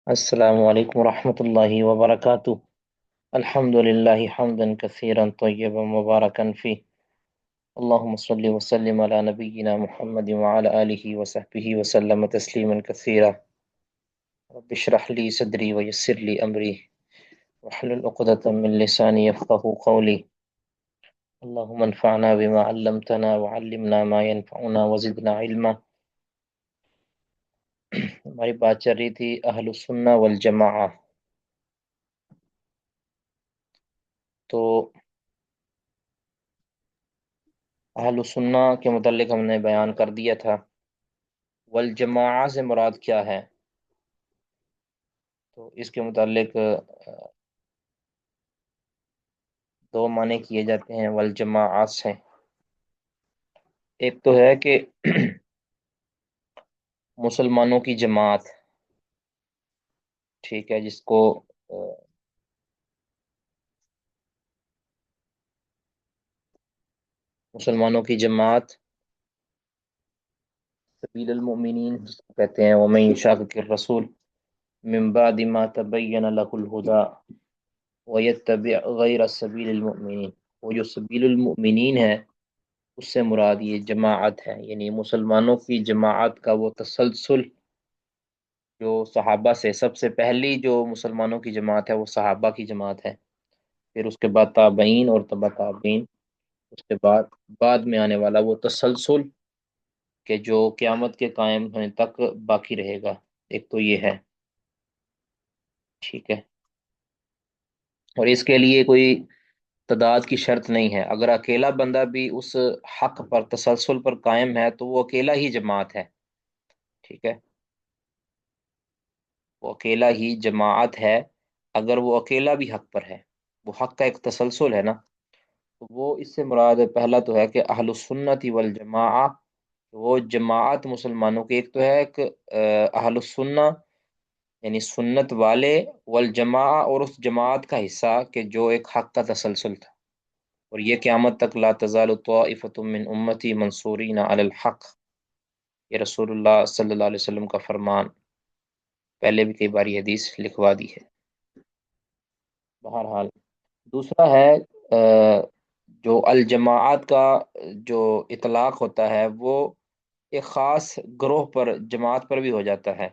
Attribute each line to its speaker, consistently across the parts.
Speaker 1: السلام علیکم ورحمۃ اللہ وبرکاتہ۔ الحمد للہ حمدا کثیرا طیبا مبارکا فی، اللہم صلی وسلم علی نبینا محمد وعلی آلہ وصحبہ وسلم تسلیما کثیرا۔ رب اشرح لی صدری ویسر لی امری واحلل عقدۃ من لسانی یفقہوا قولی۔ اللہم انفعنا بما علمتنا وعلمنا ما ينفعنا وزدنا علما۔ ہماری بات چل رہی تھی اہل السنہ والجماعہ، تو اہل السنہ کے متعلق ہم نے بیان کر دیا تھا۔ والجماعہ سے مراد کیا ہے؟ تو اس کے متعلق دو معنی کیے جاتے ہیں والجماعات سے۔ ایک تو ہے کہ مسلمانوں کی جماعت، ٹھیک ہے، جس کو مسلمانوں کی جماعت سبیل المؤمنین جس کو کہتے ہیں، ومن یشاقق الرسول من بعد ما تبین له الہدی ویتبع غیر سبیل المؤمنین، وہ جو سبیل المؤمنین ہے اس سے مراد یہ جماعت ہے، یعنی مسلمانوں کی جماعت کا وہ تسلسل جو صحابہ سے، سب سے پہلی جو مسلمانوں کی جماعت ہے وہ صحابہ کی جماعت ہے، پھر اس کے بعد تابعین اور تبع تابعین، اس کے بعد بعد میں آنے والا وہ تسلسل کہ جو قیامت کے قائم ہونے تک باقی رہے گا۔ ایک تو یہ ہے، ٹھیک ہے، اور اس کے لیے کوئی تعداد کی شرط نہیں ہے، اگر اکیلا بندہ بھی اس حق پر تسلسل پر قائم ہے تو وہ اکیلا ہی جماعت ہے، ٹھیک ہے، وہ اکیلا ہی جماعت ہے۔ اگر وہ اکیلا بھی حق پر ہے، وہ حق کا ایک تسلسل ہے نا، تو وہ اس سے مراد پہلا تو ہے کہ اہل السنت والجماعہ، وہ جماعت مسلمانوں کی، ایک تو ہے ایک اہل السنہ یعنی سنت والے، والجماعہ اور اس جماعت کا حصہ کہ جو ایک حق کا تسلسل تھا، اور یہ قیامت تک لا تزال طائفۃ من امتی منصورین علی الحق، یہ رسول اللہ صلی اللہ علیہ وسلم کا فرمان، پہلے بھی کئی بار یہ حدیث لکھوا دی ہے۔ بہرحال دوسرا ہے جو الجماعت کا جو اطلاق ہوتا ہے وہ ایک خاص گروہ پر، جماعت پر بھی ہو جاتا ہے،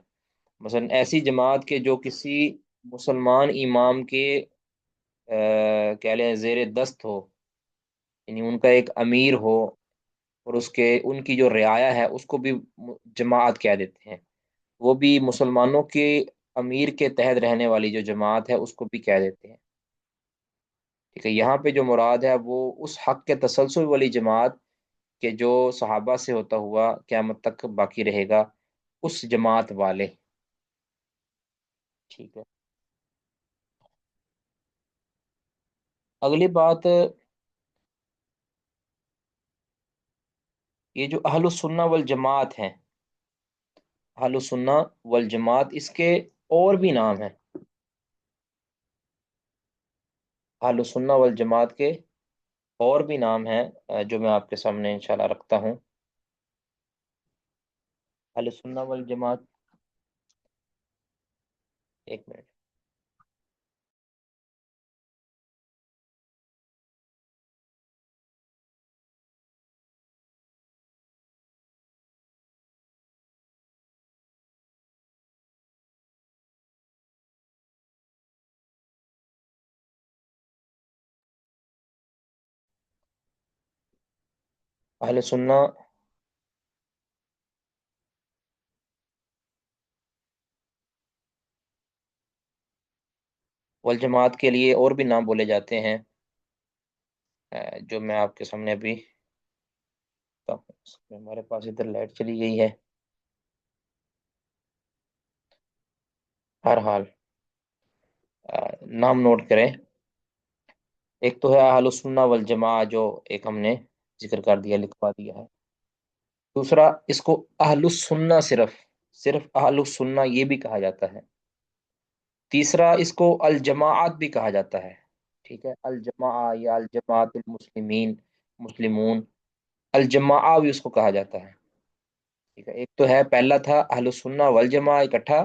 Speaker 1: مثلا ایسی جماعت کے جو کسی مسلمان امام کے کہہ لیں زیر دست ہو، یعنی ان کا ایک امیر ہو اور اس کے ان کی جو رعایا ہے اس کو بھی جماعت کہہ دیتے ہیں، وہ بھی مسلمانوں کے امیر کے تحت رہنے والی جو جماعت ہے اس کو بھی کہہ دیتے ہیں، ٹھیک ہے۔ یہاں پہ جو مراد ہے وہ اس حق کے تسلسل والی جماعت کہ جو صحابہ سے ہوتا ہوا قیامت تک باقی رہے گا، اس جماعت والے، ٹھیک ہے۔ اگلی بات، یہ جو اہل السنہ والجماعت ہیں، اہل السنہ والجماعت اس کے اور بھی نام ہیں، اہل السنہ والجماعت کے اور بھی نام ہیں جو میں آپ کے سامنے انشاءاللہ رکھتا ہوں۔ اہل السنہ والجماعت، ایک منٹ، اہل سنہ والجماعت کے لیے اور بھی نام بولے جاتے ہیں جو میں آپ کے سامنے ابھی، ہمارے پاس ادھر لائٹ چلی گئی ہے، ہر حال نام نوٹ کریں۔ ایک تو ہے اہل السنہ والجماعہ جو ایک ہم نے ذکر کر دیا، لکھوا دیا ہے۔ دوسرا اس کو اہل السنہ، صرف اہل السنہ یہ بھی کہا جاتا ہے۔ تیسرا اس کو الجماعت بھی کہا جاتا ہے، ٹھیک ہے، الجماعہ یا الجماعت المسلمین، مسلمون، الجماعہ بھی اس کو کہا جاتا ہے، ٹھیک ہے۔ ایک تو ہے پہلا تھا اہل السنہ والجماعہ اکٹھا،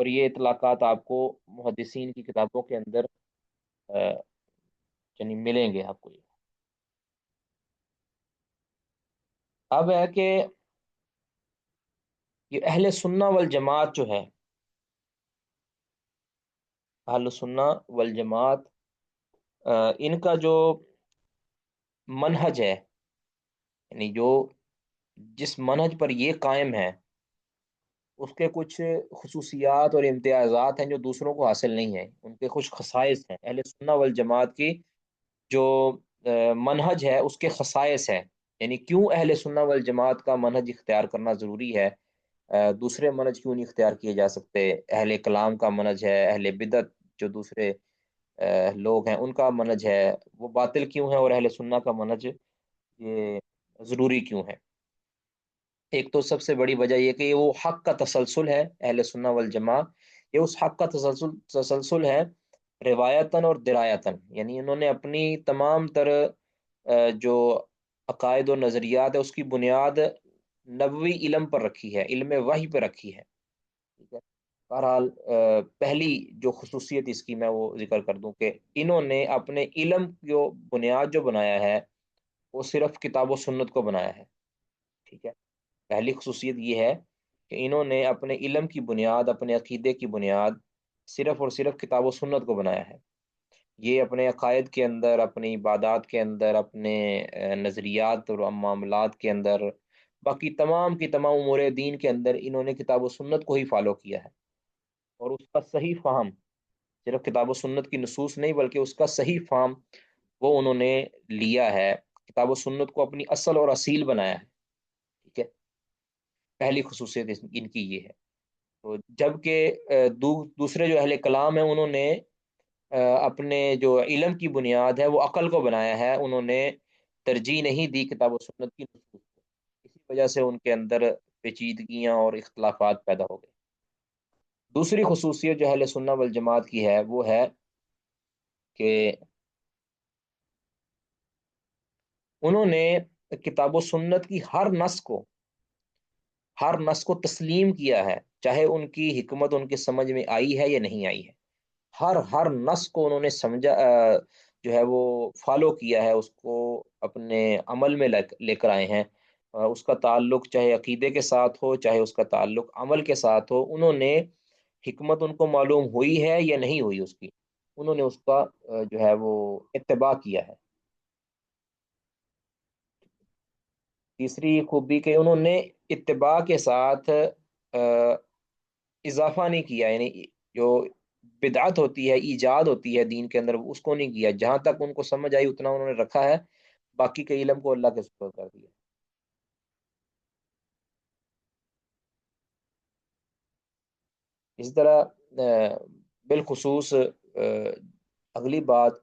Speaker 1: اور یہ اطلاقات آپ کو محدثین کی کتابوں کے اندر یعنی ملیں گے آپ کو یہ۔ اب ہے کہ یہ اہل سنہ والجماعت جو ہے، اہل سنہ والجماعت، ان کا جو منہج ہے، یعنی جو جس منہج پر یہ قائم ہے، اس کے کچھ خصوصیات اور امتیازات ہیں جو دوسروں کو حاصل نہیں ہیں، ان کے کچھ خصائص ہیں۔ اہل سنہ والجماعت کی جو منہج ہے اس کے خصائص ہیں، یعنی کیوں اہل سنہ والجماعت کا منہج اختیار کرنا ضروری ہے، دوسرے منہج کیوں نہیں اختیار کیے جا سکتے؟ اہل کلام کا منہج ہے، اہل بدعت جو دوسرے لوگ ہیں ان کا منہج ہے، وہ باطل کیوں ہے، اور اہل سنہ کا منہج یہ ضروری کیوں ہے؟ ایک تو سب سے بڑی وجہ یہ کہ یہ وہ حق کا تسلسل ہے، اہل سنہ والجماع یہ اس حق کا تسلسل ہے، روایتاً اور درایتاً، یعنی انہوں نے اپنی تمام تر جو عقائد و نظریات ہے اس کی بنیاد نبوی علم پر رکھی ہے، علم وحی پہ رکھی ہے، ٹھیک ہے۔ بہرحال پہلی جو خصوصیت اس کی میں وہ ذکر کر دوں کہ انہوں نے اپنے علم جو بنیاد جو بنایا ہے وہ صرف کتاب و سنت کو بنایا ہے، ٹھیک ہے۔ پہلی خصوصیت یہ ہے کہ انہوں نے اپنے علم کی بنیاد، اپنے عقیدے کی بنیاد صرف اور صرف کتاب و سنت کو بنایا ہے۔ یہ اپنے عقائد کے اندر، اپنی عبادات کے اندر، اپنے نظریات اور معاملات کے اندر، باقی تمام کی تمام امور دین کے اندر انہوں نے کتاب و سنت کو ہی فالو کیا ہے، اور اس کا صحیح فہم، صرف کتاب و سنت کی نصوص نہیں بلکہ اس کا صحیح فہم وہ انہوں نے لیا ہے، کتاب و سنت کو اپنی اصل اور اصیل بنایا ہے، ٹھیک ہے۔ پہلی خصوصیت ان کی یہ ہے۔ تو جبکہ دوسرے جو اہل کلام ہیں انہوں نے اپنے جو علم کی بنیاد ہے وہ عقل کو بنایا ہے، انہوں نے ترجیح نہیں دی کتاب و سنت کی نصوص کو، اسی وجہ سے ان کے اندر پیچیدگیاں اور اختلافات پیدا ہو گئے۔ دوسری خصوصیت جو اہل سنت والجماعت کی ہے وہ ہے کہ انہوں نے کتاب و سنت کی ہر نص کو تسلیم کیا ہے، چاہے ان کی حکمت ان کے سمجھ میں آئی ہے یا نہیں آئی ہے، ہر نص کو انہوں نے سمجھا، جو ہے وہ فالو کیا ہے، اس کو اپنے عمل میں لے کر آئے ہیں۔ اس کا تعلق چاہے عقیدے کے ساتھ ہو، چاہے اس کا تعلق عمل کے ساتھ ہو، انہوں نے حکمت ان کو معلوم ہوئی ہے یا نہیں ہوئی اس کی، انہوں نے اس کا جو ہے وہ اتباع کیا ہے۔ تیسری خوبی کہ انہوں نے اتباع کے ساتھ اضافہ نہیں کیا، یعنی جو بدعت ہوتی ہے، ایجاد ہوتی ہے دین کے اندر، اس کو نہیں کیا، جہاں تک ان کو سمجھ آئی اتنا انہوں نے رکھا ہے، باقی کے علم کو اللہ کے سپرد کر دیا۔ اسی طرح بالخصوص اگلی بات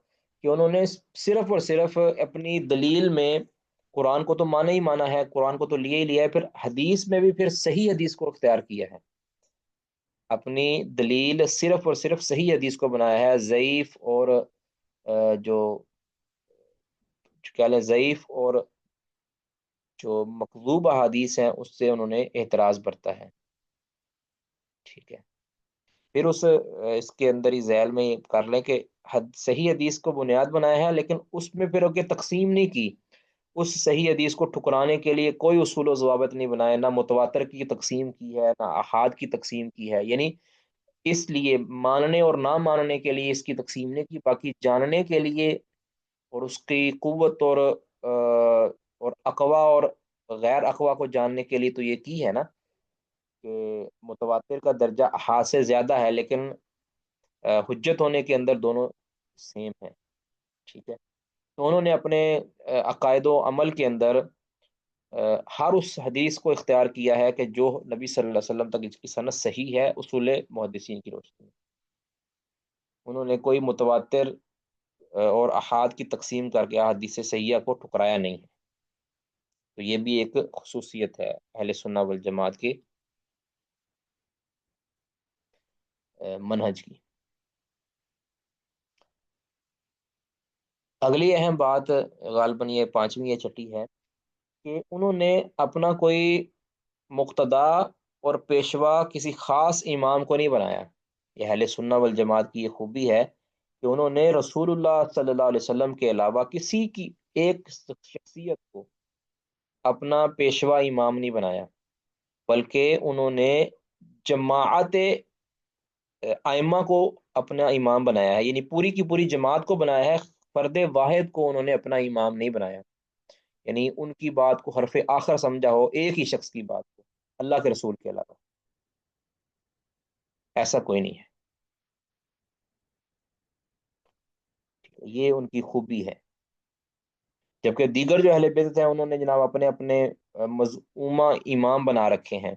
Speaker 1: کہ انہوں نے صرف اور صرف اپنی دلیل میں قرآن کو تو مانا ہی مانا ہے، قرآن کو تو لیا ہی لیا ہے، پھر حدیث میں بھی پھر صحیح حدیث کو اختیار کیا ہے، اپنی دلیل صرف اور صرف صحیح حدیث کو بنایا ہے، ضعیف اور جو کہہ لیں ضعیف اور جو مکذوب احادیث ہیں اس سے انہوں نے اعتراض برتا ہے، ٹھیک ہے۔ پھر اس کے اندر ہی ذیل میں یہ کر لیں کہ صحیح حدیث کو بنیاد بنایا ہے، لیکن اس میں پھر آگے تقسیم نہیں کی، اس صحیح حدیث کو ٹھکرانے کے لیے کوئی اصول و ضوابط نہیں بنائے، نہ متواتر کی تقسیم کی ہے، نہ احاد کی تقسیم کی ہے، یعنی اس لیے ماننے اور نہ ماننے کے لیے اس کی تقسیم نہیں کی، باقی جاننے کے لیے اور اس کی قوت اور اقوا اور غیر اقوا کو جاننے کے لیے تو یہ کی ہے نا، کہ متواتر کا درجہ احاد سے زیادہ ہے، لیکن حجت ہونے کے اندر دونوں سیم ہیں، ٹھیک ہے۔ تو انہوں نے اپنے عقائد و عمل کے اندر ہر اس حدیث کو اختیار کیا ہے کہ جو نبی صلی اللہ علیہ وسلم تک اس کی سند صحیح ہے، اصول محدثین کی روشنی میں انہوں نے کوئی متواتر اور احاد کی تقسیم کر کے احادیث صحیحہ کو ٹھکرایا نہیں ہے۔ تو یہ بھی ایک خصوصیت ہے اہل سنہ والجماعت کی منہج کی۔ اگلی اہم بات غالباً یہ پانچویں یا چھٹی ہے کہ انہوں نے اپنا کوئی مقتدا اور پیشوا کسی خاص امام کو نہیں بنایا۔ یہ اہل سنہ والجماعت کی یہ خوبی ہے کہ انہوں نے رسول اللہ صلی اللہ علیہ وسلم کے علاوہ کسی کی ایک شخصیت کو اپنا پیشوا امام نہیں بنایا، بلکہ انہوں نے جماعت ائمہ کو اپنا امام بنایا ہے، یعنی پوری کی پوری جماعت کو بنایا ہے، فرد واحد کو انہوں نے اپنا امام نہیں بنایا۔ یعنی ان کی بات کو حرف آخر سمجھا ہو، ایک ہی شخص کی بات کو، اللہ کے رسول کے علاوہ ایسا کوئی نہیں ہے۔ یہ ان کی خوبی ہے۔ جبکہ دیگر جو اہل بیت ہیں انہوں نے جناب اپنے اپنے مذمومہ امام بنا رکھے ہیں۔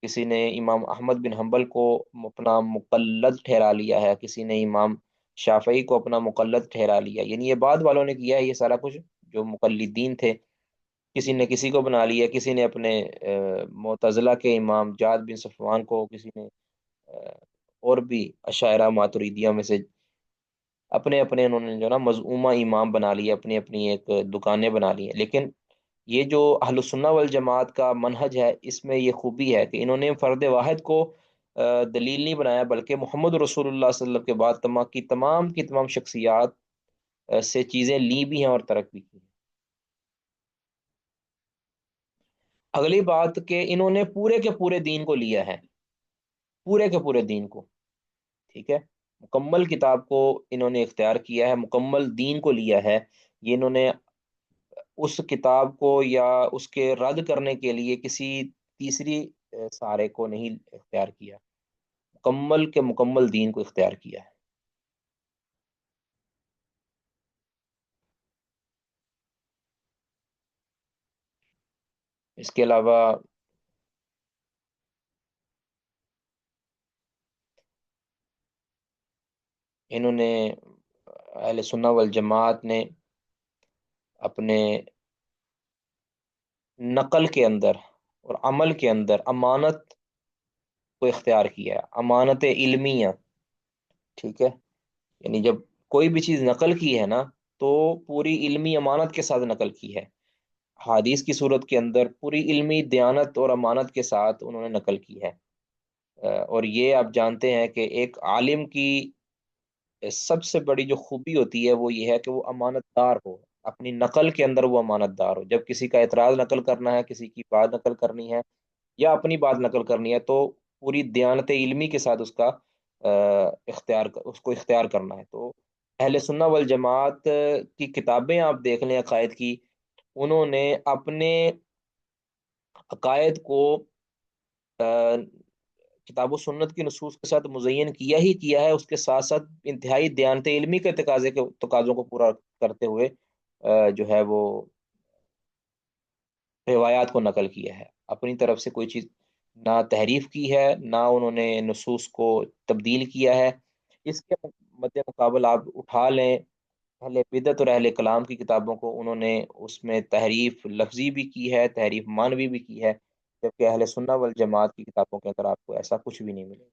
Speaker 1: کسی نے امام احمد بن حنبل کو اپنا مقلد ٹھہرا لیا ہے، کسی نے امام شافعی کو اپنا مقلد ٹھہرا لیا، یعنی یہ بعد والوں نے کیا ہے یہ سارا کچھ، جو مقلدین تھے کسی نے کسی کو بنا لیا، کسی نے اپنے معتزلہ کے امام جعد بن صفوان کو، کسی نے اور بھی اشاعرہ ماتریدیہ میں سے اپنے اپنے انہوں نے جو نا مذمومہ امام بنا لیے، اپنی اپنی ایک دکانیں بنا لی ہیں۔ لیکن یہ جو اہل السنہ والجماعت کا منہج ہے، اس میں یہ خوبی ہے کہ انہوں نے فرد واحد کو دلیل نہیں بنایا، بلکہ محمد رسول اللہ صلی اللہ علیہ وسلم کے بعد کی تمام شخصیات سے چیزیں لی بھی ہیں اور ترک بھی کی ہیں۔ اگلی بات کہ انہوں نے پورے کے پورے دین کو لیا ہے، پورے کے پورے دین کو، ٹھیک ہے، مکمل کتاب کو انہوں نے اختیار کیا ہے، مکمل دین کو لیا ہے۔ یہ انہوں نے اس کتاب کو یا اس کے رد کرنے کے لیے کسی تیسری سہارے کو نہیں اختیار کیا، مکمل کے مکمل دین کو اختیار کیا ہے۔ اس کے علاوہ انہوں نے اہل سنہ والجماعت نے اپنے نقل کے اندر اور عمل کے اندر امانت کو اختیار کیا ہے، امانت علمیہ، ٹھیک ہے، یعنی جب کوئی بھی چیز نقل کی ہے نا تو پوری علمی امانت کے ساتھ نقل کی ہے، حدیث کی صورت کے اندر پوری علمی دیانت اور امانت کے ساتھ انہوں نے نقل کی ہے۔ اور یہ آپ جانتے ہیں کہ ایک عالم کی سب سے بڑی جو خوبی ہوتی ہے وہ یہ ہے کہ وہ امانت دار ہو، اپنی نقل کے اندر وہ امانت دار ہو۔ جب کسی کا اعتراض نقل کرنا ہے، کسی کی بات نقل کرنی ہے یا اپنی بات نقل کرنی ہے، تو پوری دیانت علمی کے ساتھ اس کا اس کو اختیار کرنا ہے۔ تو اہل سنہ والجماعت کی کتابیں آپ دیکھ لیں عقائد کی، انہوں نے اپنے عقائد کو آ، کتاب و سنت کی نصوص کے ساتھ مزین کیا ہی کیا ہے، اس کے ساتھ ساتھ انتہائی دیانت علمی کے تقاضوں کو پورا کرتے ہوئے جو ہے وہ روایات کو نقل کیا ہے، اپنی طرف سے کوئی چیز نہ تحریف کی ہے، نہ انہوں نے نصوص کو تبدیل کیا ہے۔ اس کے مد مقابل آپ اٹھا لیں اہل بدعت اور اہل کلام کی کتابوں کو، انہوں نے اس میں تحریف لفظی بھی کی ہے، تحریف معنوی بھی کی ہے، جبکہ اہل سنہ والجماعت کی کتابوں کے اندر آپ کو ایسا کچھ بھی نہیں ملے گا۔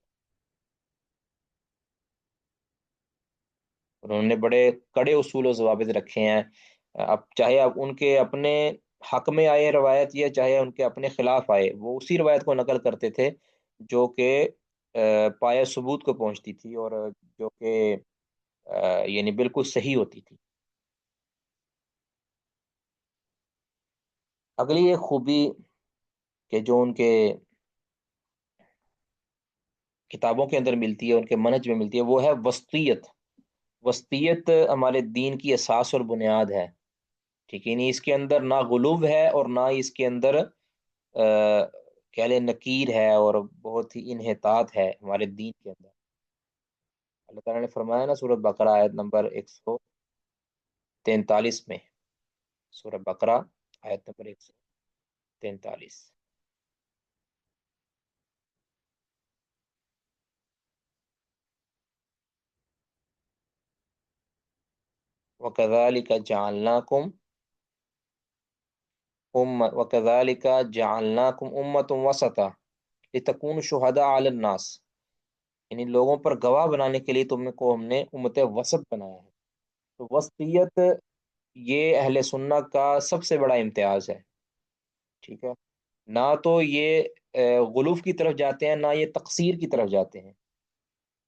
Speaker 1: انہوں نے بڑے کڑے اصول و ضوابط رکھے ہیں، اب چاہے اب ان کے اپنے حق میں آئے روایت یا چاہے ان کے اپنے خلاف آئے، وہ اسی روایت کو نقل کرتے تھے جو کہ پایہ ثبوت کو پہنچتی تھی، اور جو کہ یعنی بالکل صحیح ہوتی تھی۔ اگلی ایک خوبی کہ جو ان کے کتابوں کے اندر ملتی ہے، ان کے منہج میں ملتی ہے، وہ ہے وسطیت۔ وسطیت ہمارے دین کی اساس اور بنیاد ہے، ٹھیک ہے، نہیں اس کے اندر نہ غلوب ہے اور نہ اس کے اندر کہہ لیں نکیر ہے، اور بہت ہی انحطاط ہے ہمارے دین کے اندر۔ اللہ تعالیٰ نے فرمایا نا سورۃ بقرہ آیت نمبر 143 میں، سورۃ بقرہ آیت نمبر 143، وَكَذَلِكَ جَعَلْنَاكُمْ وَكَذَلِكَ جَعَلْنَاكُمْ أُمَّةً وَسَطًا لِتَكُونُوا شُهَدَاءَ عَلَى النَّاسِ، یعنی لوگوں پر گواہ بنانے کے لیے تم کو ہم نے امت وسط بنایا ہے۔ تو وسطیت یہ اہل سنت کا سب سے بڑا امتیاز ہے، ٹھیک ہے، نہ تو یہ غلوف کی طرف جاتے ہیں، نہ یہ تقصیر کی طرف جاتے ہیں۔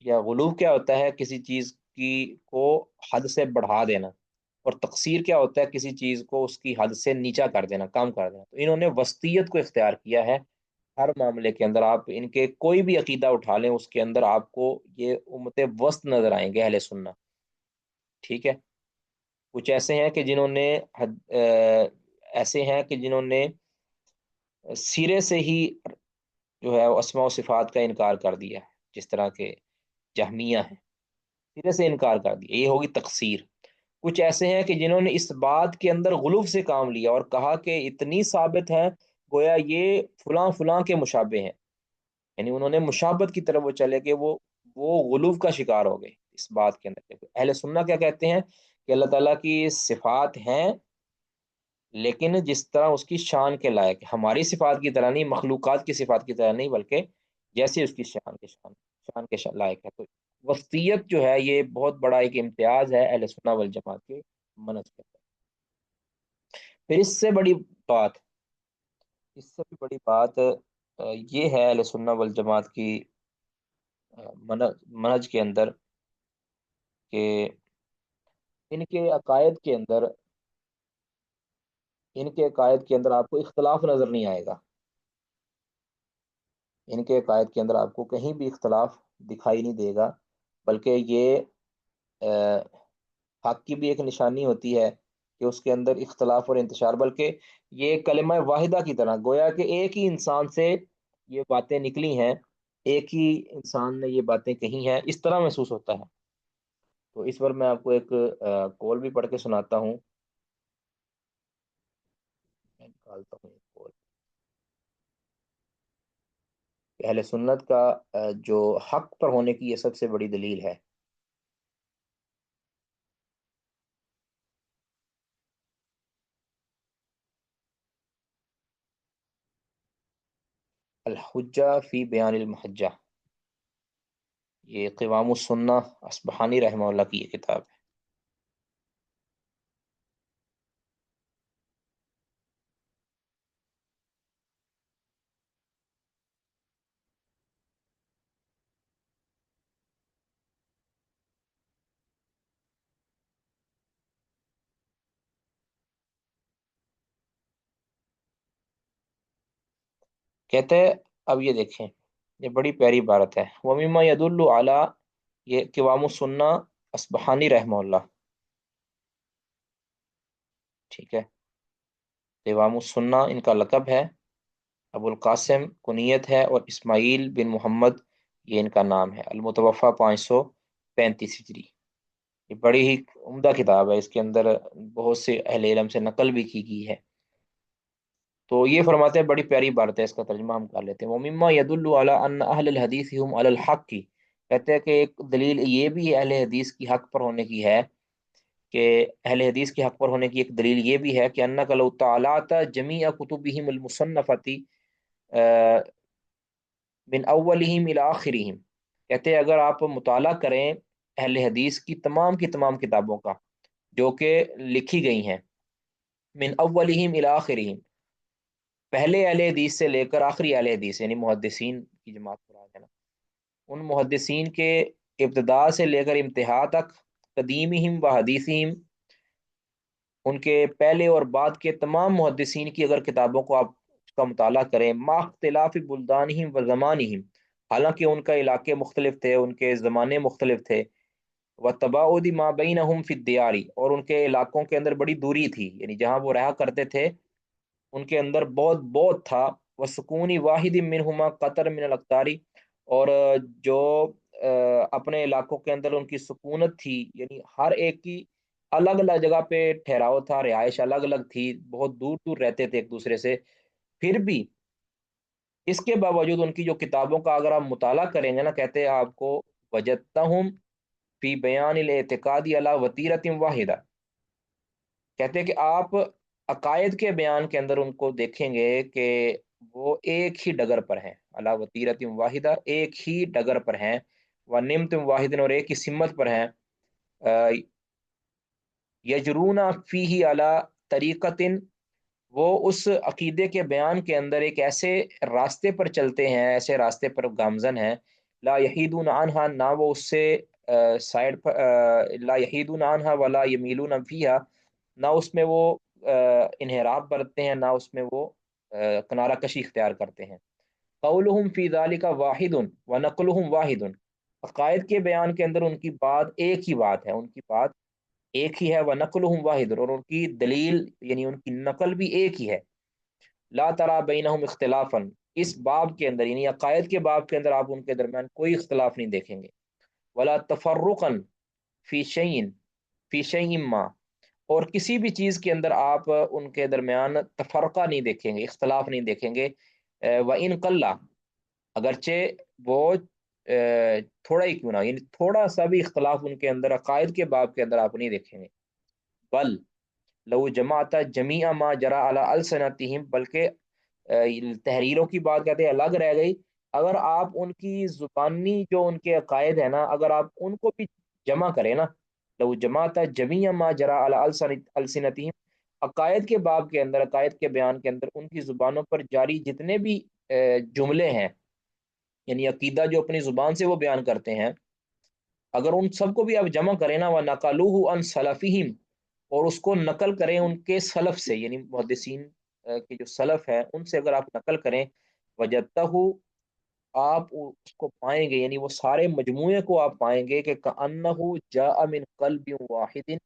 Speaker 1: یا غلوف کیا ہوتا ہے؟ کسی چیز کی کو حد سے بڑھا دینا، اور تقصیر کیا ہوتا ہے؟ کسی چیز کو اس کی حد سے نیچا کر دینا، کم کر دینا۔ تو انہوں نے وسطیت کو اختیار کیا ہے ہر معاملے کے اندر۔ آپ ان کے کوئی بھی عقیدہ اٹھا لیں، اس کے اندر آپ کو یہ امت وسط نظر آئیں گے، اہل سننا۔ ٹھیک ہے؟ کچھ ایسے ہیں کہ جنہوں نے ایسے ہیں کہ جنہوں نے سرے سے ہی جو ہے وہ اسماء و صفات کا انکار کر دیا ہے، جس طرح کے جہمیہ ہیں، سرے سے انکار کر دیا، یہ ہوگی تقصیر۔ کچھ ایسے ہیں کہ جنہوں نے اس بات کے اندر غلوف سے کام لیا اور کہا کہ اتنی ثابت ہے، گویا یہ فلاں فلاں کے مشابہ ہیں، یعنی انہوں نے مشابہت کی طرف وہ چلے کہ وہ غلوف کا شکار ہو گئے اس بات کے اندر۔ اہل سنہ کیا کہتے ہیں؟ کہ اللہ تعالیٰ کی صفات ہیں، لیکن جس طرح اس کی شان کے لائق ہے، ہماری صفات کی طرح نہیں، مخلوقات کی صفات کی طرح نہیں، بلکہ جیسے اس کی شان کے لائق ہے۔ تو وسطیت جو ہے یہ بہت بڑا ایک امتیاز ہے اہل سنہ والجماعت کے منہج کے اندر۔ پھر اس سے بڑی بات، اس سے بھی بڑی بات یہ ہے اہل سنہ والجماعت کی منہج کے اندر، کہ ان کے عقائد کے اندر، آپ کو اختلاف نظر نہیں آئے گا۔ ان کے عقائد کے اندر آپ کو کہیں بھی اختلاف دکھائی نہیں دے گا، بلکہ یہ حق کی بھی ایک نشانی ہوتی ہے کہ اس کے اندر اختلاف اور انتشار، بلکہ یہ کلمہ واحدہ کی طرح، گویا کہ ایک ہی انسان سے یہ باتیں نکلی ہیں، ایک ہی انسان نے یہ باتیں کہی ہیں، اس طرح محسوس ہوتا ہے۔ تو اس پر میں آپ کو ایک قول بھی پڑھ کے سناتا ہوں، میں نکالتا ہوں ایک قول۔ اہل سنت کا جو حق پر ہونے کی یہ سب سے بڑی دلیل ہے: الحجہ فی بیان المحجہ، یہ قوام السنہ اصبہانی رحمہ اللہ کی یہ کتاب ہے۔ کہتے ہیں، اب یہ دیکھیں، یہ بڑی پیاری عبارت ہے: وَمِمَّا يَدُلُّ عَلَى، یہ قوام السنہ اصبہانی رحمہ اللہ، ٹھیک ہے؟ قوام السنہ ان کا لقب ہے، ابو القاسم کنیت ہے، اور اسماعیل بن محمد یہ ان کا نام ہے، المتوفہ 535 ہجری۔ یہ بڑی ہی عمدہ کتاب ہے، اس کے اندر بہت سے اہل علم سے نقل بھی کی گئی ہے۔ تو یہ فرماتے ہیں، بڑی پیاری بات ہے، اس کا ترجمہ ہم کر لیتے ہیں: وَمِمَّا يَدُلُّ عَلَىٰ أَنَّ أَهْلَ الْحَدِيثِ هُمْ عَلَى الْحَقِّ، کہتے ہیں کہ ایک دلیل یہ بھی اہل حدیث کی حق پر ہونے کی ہے، کہ اہل حدیث کی حق پر ہونے کی ایک دلیل یہ بھی ہے کہ أَنَّكَ لَوْ طَالَعْتَ جَمِيعَ كُتُبِهِمُ الْمُصَنَّفَةِ من اولہم الی آخرہم، کہتے ہیں اگر آپ مطالعہ کریں اہل حدیث کی تمام کتابوں کا جو کہ لکھی گئی ہیں، من اولہم الی آخرہم، پہلے اہل حدیث سے لے کر آخری اہل حدیث، یعنی محدثین کی جماعت مراد ہے نا، ان محدثین کے ابتداء سے لے کر انتہا تک، قدیمہم و حدیثہم، ان کے پہلے اور بعد کے تمام محدثین کی اگر کتابوں کو آپ اس کا مطالعہ کریں، ما اختلاف بلدانہم و زمانہم، حالانکہ ان کا علاقے مختلف تھے، ان کے زمانے مختلف تھے، و تباعد ما بینہم فی الدیار، اور ان کے علاقوں کے اندر بڑی دوری تھی، یعنی جہاں وہ رہا کرتے تھے ان کے اندر بہت بہت تھا، وہ سکون واحد منہما قطر من الاقطاری، اور جو اپنے علاقوں کے اندر ان کی سکونت تھی، یعنی ہر ایک کی الگ الگ جگہ پہ ٹھہراؤ تھا، رہائش الگ الگ تھی، بہت دور دور رہتے تھے ایک دوسرے سے، پھر بھی اس کے باوجود ان کی جو کتابوں کا اگر آپ مطالعہ کریں گے نا، کہتے ہیں آپ کو وجدتہم فی بیان الاعتقاد علی وتیرۃ واحدہ، کہتے ہیں کہ آپ عقائد کے بیان کے اندر ان کو دیکھیں گے کہ وہ ایک ہی ڈگر پر ہیں، علی وتیرۃ واحدہ، ایک ہی ڈگر پر ہیں، و نمت واحد، اور ایک ہی سمت پر ہیں، یجرون فیہ علی طریقۃ وہ اس عقیدے کے بیان کے اندر ایک ایسے راستے پر چلتے ہیں، ایسے راستے پر گامزن ہیں، لا یحیدون عنہا، نہ وہ اس سے سائڈ پر لا یحیدون عنہا ولا یمیلون فیہا، نہ اس میں وہ انحراف برتتے ہیں، نہ اس میں وہ کنارہ کشی اختیار کرتے ہیں۔ قولہم فی ذالک واحد و نقلہم واحد، عقائد کے بیان کے اندر ان کی بات ایک ہی بات ہے، ان کی بات ایک ہی ہے، وہ نقلہم واحد، اور ان کی دلیل یعنی ان کی نقل بھی ایک ہی ہے۔ لا ترى بینہم اختلافا، اس باب کے اندر یعنی عقائد کے باب کے اندر آپ ان کے درمیان کوئی اختلاف نہیں دیکھیں گے۔ ولا تفرقا فی شیء فی شیء ما، اور کسی بھی چیز کے اندر آپ ان کے درمیان تفرقہ نہیں دیکھیں گے، اختلاف نہیں دیکھیں گے۔ وَإِن قَلَّ، اگرچہ وہ تھوڑا ہی کیوں نہ، یعنی تھوڑا سا بھی اختلاف ان کے اندر عقائد کے باب کے اندر آپ نہیں دیکھیں گے۔ بل لو جماعت جمیع ما جرا علی السنتہم، بلکہ تحریروں کی بات کہتے ہیں الگ رہ گئی، اگر آپ ان کی زبانی جو ان کے عقائد ہیں نا، اگر آپ ان کو بھی جمع کریں نا، لو جماعت جمیع ما جرا علی السنتہم، عقائد کے باب کے اندر، عقائد کے بیان کے اندر ان کی زبانوں پر جاری جتنے بھی جملے ہیں، یعنی عقیدہ جو اپنی زبان سے وہ بیان کرتے ہیں، اگر ان سب کو بھی آپ جمع کریں نا، وَنَقَلُوهُ عَنْ سَلَفِهِمْ، اور اس کو نقل کریں ان کے سلف سے، یعنی محدثین کے جو سلف ہیں ان سے اگر آپ نقل کریں، وَجَدْتَهُ، آپ اس کو پائیں گے، یعنی وہ سارے مجموعے کو آپ پائیں گے کہ كَأَنَّهُ جَاءَ مِنْ قَلْبٍ وَاحِدٍ،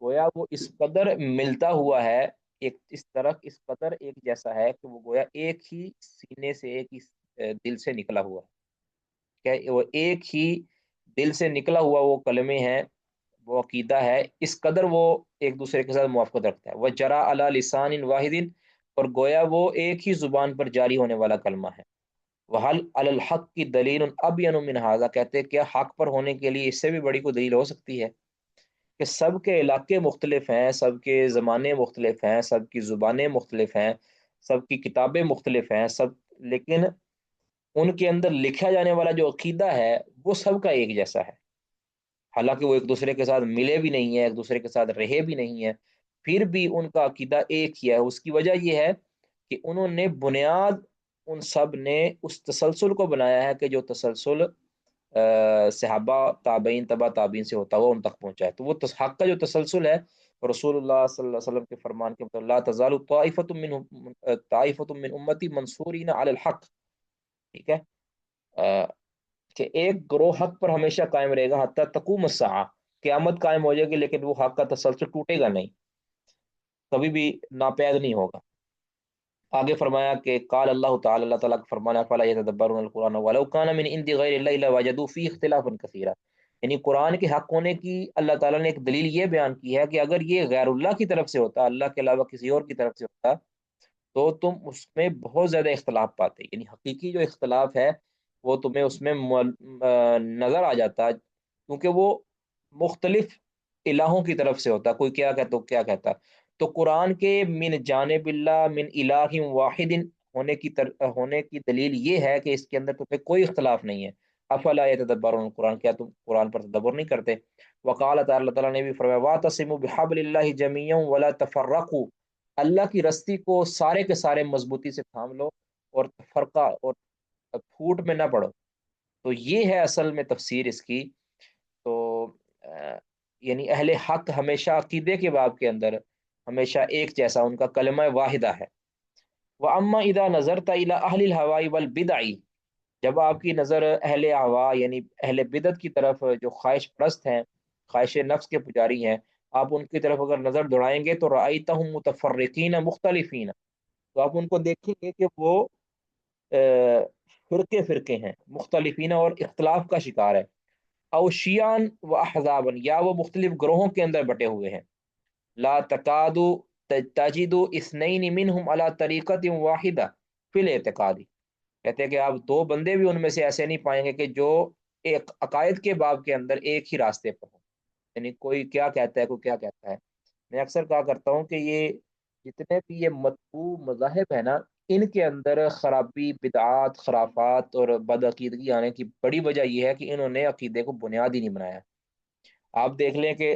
Speaker 1: گویا وہ اس قدر ملتا ہوا ہے، ایک اس طرح اس قدر ایک جیسا ہے کہ وہ گویا ایک ہی سینے سے، ایک ہی دل سے نکلا ہوا ہے، کہ وہ ایک ہی دل سے نکلا ہوا وہ کلمے ہیں، وہ عقیدہ ہے، اس قدر وہ ایک دوسرے کے ساتھ موافقت رکھتا ہے۔ وہ جرا علی لسان واحد، اور گویا وہ ایک ہی زبان پر جاری ہونے والا کلمہ ہے۔ وحل علی الحق کی دلیل ابین من ھذا، کہتے ہیں کیا حق پر ہونے کے لیے اس سے بھی بڑی کوئی دلیل ہو سکتی ہے؟ کہ سب کے علاقے مختلف ہیں، سب کے زمانے مختلف ہیں، سب کی زبانیں مختلف ہیں، سب کی کتابیں مختلف ہیں، سب، لیکن ان کے اندر لکھا جانے والا جو عقیدہ ہے وہ سب کا ایک جیسا ہے، حالانکہ وہ ایک دوسرے کے ساتھ ملے بھی نہیں ہیں، ایک دوسرے کے ساتھ رہے بھی نہیں ہیں، پھر بھی ان کا عقیدہ ایک ہی ہے۔ اس کی وجہ یہ ہے کہ انہوں نے بنیاد، ان سب نے اس تسلسل کو بنایا ہے کہ جو تسلسل صحابہ، تابعین، تبع تابعین سے ہوتا ہوا ان تک پہنچا ہے، تو وہ حق کا جو تسلسل ہے، رسول اللہ صلی اللہ علیہ وسلم کے فرمان کے مطابق لا تزال طائفۃ من امتی منصورین علی الحق، ٹھیک ہے، کہ ایک گروہ حق پر ہمیشہ قائم رہے گا حتی تقوم الساعہ، قیامت قائم ہو جائے گی، لیکن وہ حق کا تسلسل ٹوٹے گا نہیں، کبھی بھی ناپید نہیں ہوگا۔ آگے فرمایا کہ قال اللہ تعالی، اللہ تعالیٰ کا فرمانا فلا يتدبرون القرآن ولو كان من عند غیر اللہ لوجدوا فيه اختلافا كثيرا، یعنی قرآن کے حق ہونے کی اللہ تعالیٰ نے ایک دلیل یہ بیان کی ہے کہ اگر یہ غیر اللہ کی طرف سے ہوتا، اللہ کے علاوہ کسی اور کی طرف سے ہوتا، تو تم اس میں بہت زیادہ اختلاف پاتے، یعنی حقیقی جو اختلاف ہے وہ تمہیں اس میں نظر آ جاتا، کیونکہ وہ مختلف الہوں کی طرف سے ہوتا، کوئی کیا کہتا، کیا کہتا۔ تو قرآن کے من جانب اللہ من الہ واحد ہونے کی دلیل یہ ہے کہ اس کے اندر تمہیں کوئی اختلاف نہیں ہے۔ افلا یتدبرون القرآن، کیا تم قرآن پر تدبر نہیں کرتے؟ وقال تعالی، اللہ تعالیٰ نے بھی فرمایا واعتصموا بحبل اللہ جميعا ولا تفرقوا، اللہ کی رسی کو سارے کے سارے مضبوطی سے تھام لو اور فرقہ اور پھوٹ میں نہ پڑو۔ تو یہ ہے اصل میں تفسیر اس کی۔ تو یعنی اہل حق ہمیشہ عقیدے کے باب کے اندر ہمیشہ ایک جیسا، ان کا کلمہ واحدہ ہے۔ وَأَمَّا إِذَا نَظَرْتَ إِلَىٰ أَهْلِ الْهَوَاءِ وَالْبِدْعِ، جب آپ کی نظر اہل ہوا یعنی اہل بدعت کی طرف، جو خواہش پرست ہیں، خواہش نفس کے پجاری ہیں، آپ ان کی طرف اگر نظر دوڑائیں گے تو رأیتہم متفرقین مختلفین، تو آپ ان کو دیکھیں گے کہ وہ فرقے فرقے ہیں، مختلفین اور اختلاف کا شکار ہے، او شیعان و احزابن، یا وہ مختلف گروہوں کے اندر بٹے ہوئے ہیں، لا تکادو تجد اثنین منہم علی طریقت واحدہ فی الاعتقاد، کہتے ہیں کہ آپ دو بندے بھی ان میں سے ایسے نہیں پائیں گے کہ جو ایک عقائد کے باب کے اندر ایک ہی راستے پر ہوں، یعنی کوئی کیا کہتا ہے، کوئی کیا کہتا ہے۔ میں اکثر کہا کرتا ہوں کہ یہ جتنے بھی یہ مطبوع مذاہب ہیں نا، ان کے اندر خرابی، بدعات، خرافات اور بدعقیدگی آنے کی بڑی وجہ یہ ہے کہ انہوں نے عقیدے کو بنیاد ہی نہیں بنایا۔ آپ دیکھ لیں کہ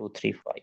Speaker 1: 235।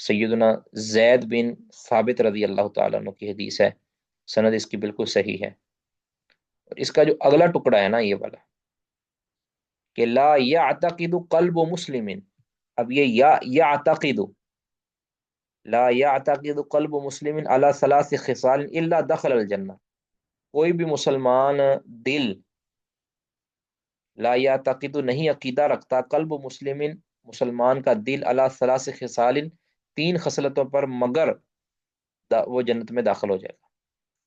Speaker 1: سیدنا زید بن ثابت رضی اللہ تعالیٰ عنہ کی حدیث ہے، سند اس کی بالکل صحیح ہے۔ اور اس کا جو اگلا ٹکڑا ہے نا یہ والا، کہ لا یعتقد قلب مسلم، اب یہ یا یعتقد، لا یعتقد قلب مسلم علی ثلاث خصال الا دخل الجنہ، کوئی بھی مسلمان دل، لا یعتقد نہیں عقیدہ رکھتا، قلب مسلم مسلمان کا دل، علی ثلاث خصال تین خصلتوں پر، مگر وہ جنت میں داخل ہو جائے گا۔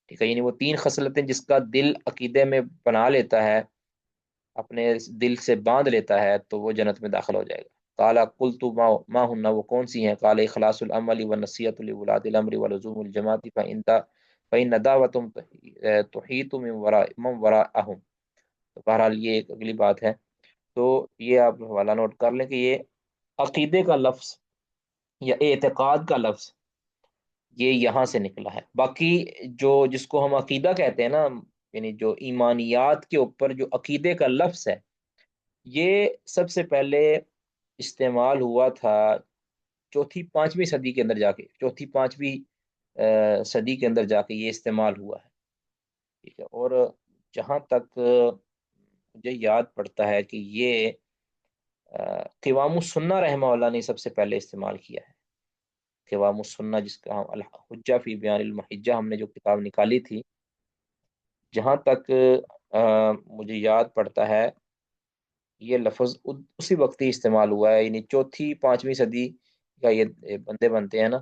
Speaker 1: ٹھیک ہے، یعنی وہ تین خصلتیں جس کا دل عقیدے میں بنا لیتا ہے، اپنے دل سے باندھ لیتا ہے، تو وہ جنت میں داخل ہو جائے گا۔ قال قلت ما ہن، وہ کون سی ہیں؟ قال اخلاص العمل ونصیحت لولاد الامر ولزوم الجماعت فإن دعوتهم تحیط من وراءهم۔ تو بہرحال یہ ایک اگلی بات ہے، تو یہ آپ حوالہ نوٹ کر لیں کہ یہ عقیدے کا لفظ یا اعتقاد کا لفظ یہ یہاں سے نکلا ہے۔ باقی جو جس کو ہم عقیدہ کہتے ہیں نا، یعنی جو ایمانیات کے اوپر جو عقیدے کا لفظ ہے، یہ سب سے پہلے استعمال ہوا تھا چوتھی پانچویں صدی کے اندر جا کے، چوتھی پانچویں صدی کے اندر جا کے یہ استعمال ہوا ہے۔ ٹھیک ہے، اور جہاں تک مجھے یاد پڑتا ہے کہ یہ قوام السنہ رحمہ اللہ نے سب سے پہلے استعمال کیا ہے۔ قوام السنہ جس کا ہم الحجہ فی بیان المحجہ ہم نے جو کتاب نکالی تھی، جہاں تک مجھے یاد پڑتا ہے یہ لفظ اسی وقت ہی استعمال ہوا ہے، یعنی چوتھی پانچویں صدی کا یہ بندے بنتے ہیں نا،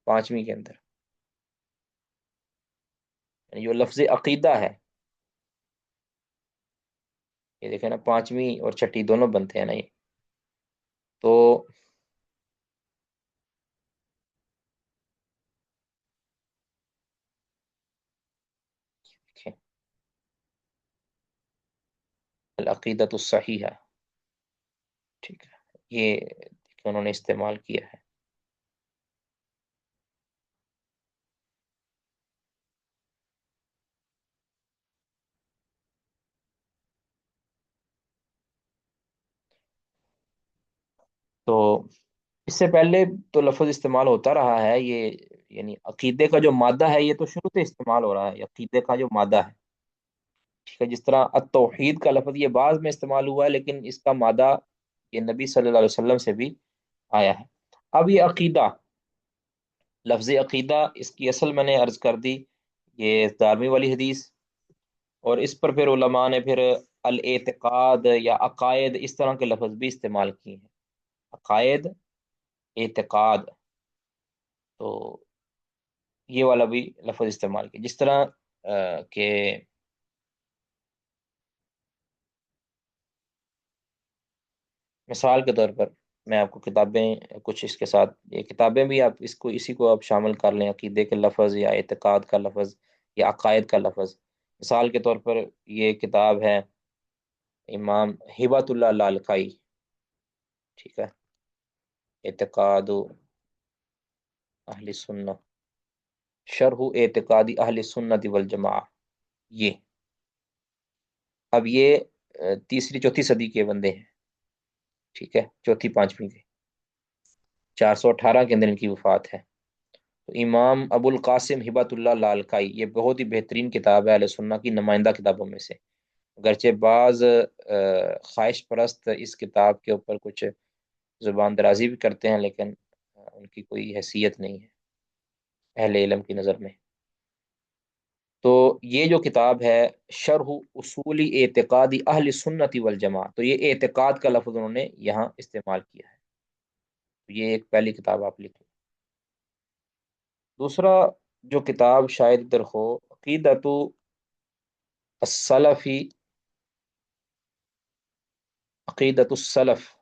Speaker 1: پانچویں کے اندر، یعنی جو لفظ عقیدہ ہے، یہ دیکھیں نا، پانچویں اور چھٹی دونوں بنتے ہیں نا یہ، تو العقیدۃ الصحیحہ، ٹھیک ہے، یہ انہوں نے استعمال کیا ہے۔ تو اس سے پہلے تو لفظ استعمال ہوتا رہا ہے یہ، یعنی عقیدے کا جو مادہ ہے یہ تو شروع سے استعمال ہو رہا ہے، عقیدے کا جو مادہ ہے، ٹھیک ہے، جس طرح التوحید کا لفظ یہ بعض میں استعمال ہوا ہے، لیکن اس کا مادہ یہ نبی صلی اللہ علیہ وسلم سے بھی آیا ہے۔ اب یہ عقیدہ، لفظ عقیدہ، اس کی اصل میں نے عرض کر دی، یہ دارمی والی حدیث، اور اس پر پھر علماء نے پھر الاعتقاد یا عقائد اس طرح کے لفظ بھی استعمال کیے ہیں، عقائد، اعتقاد، تو یہ والا بھی لفظ استعمال کیا، جس طرح کہ مثال کے طور پر میں آپ کو کتابیں کچھ اس کے ساتھ، یہ کتابیں بھی آپ اس کو اسی کو آپ شامل کر لیں، عقیدے کے لفظ یا اعتقاد کا لفظ یا عقائد کا لفظ۔ مثال کے طور پر یہ کتاب ہے امام ہبۃ اللہ لالکائی، ٹھیک ہے، اعتقاد اہل سنہ، شرح اعتقادی اہل سنت والجماعہ، یہ اب یہ تیسری چوتھی صدی کے بندے ہیں، ٹھیک ہے، چوتھی پانچویں کے، 418 کے اندر ان کی وفات ہے۔ تو امام ابو القاسم ہبۃ اللہ لالکائی، یہ بہت ہی بہترین کتاب ہے اہل سنہ کی نمائندہ کتابوں میں سے، گرچہ بعض خواہش پرست اس کتاب کے اوپر کچھ زبان درازی بھی کرتے ہیں، لیکن ان کی کوئی حیثیت نہیں ہے اہل علم کی نظر میں۔ تو یہ جو کتاب ہے شرح اصولی اعتقادی اہل سنت والجماعہ، تو یہ اعتقاد کا لفظ انہوں نے یہاں استعمال کیا ہے، تو یہ ایک پہلی کتاب آپ لکھیں۔ دوسرا جو کتاب شاید ادھر ہو، عقیدۃ السلفی، عقیدۃ السلف،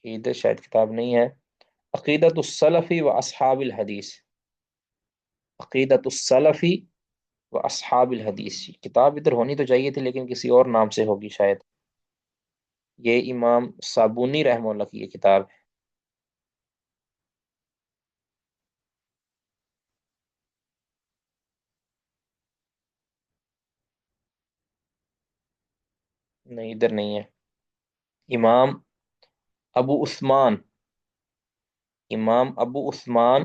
Speaker 1: عقیدت شاید کتاب نہیں ہے، عقیدۃ السلفی و اصحاب الحدیث، عقیدۃ السلفی و اصحاب الحدیث، کتاب ادھر ہونی تو چاہیے تھی لیکن کسی اور نام سے ہوگی شاید، یہ امام صابونی رحمہ اللہ کی یہ کتاب ہے۔ نہیں ادھر نہیں ہے۔ امام ابو عثمان، امام ابو عثمان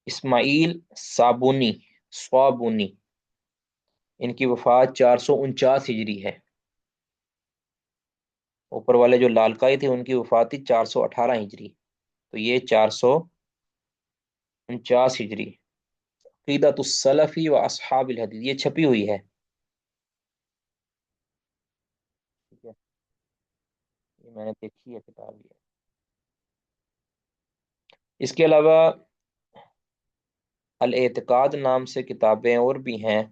Speaker 1: اسماعیل صابونی، صابونی، ان کی وفات 449 ہجری ہے۔ اوپر والے جو لالکائی تھے ان کی وفات تھی 418 ہجری، تو یہ 449 ہجری۔ عقیدۃ السلفی و اصحاب الحدیث یہ چھپی ہوئی ہے، ٹھیک ہے، یہ میں نے دیکھی ہے کتاب یہ۔ اس کے علاوہ الاعتقاد نام سے کتابیں اور بھی ہیں۔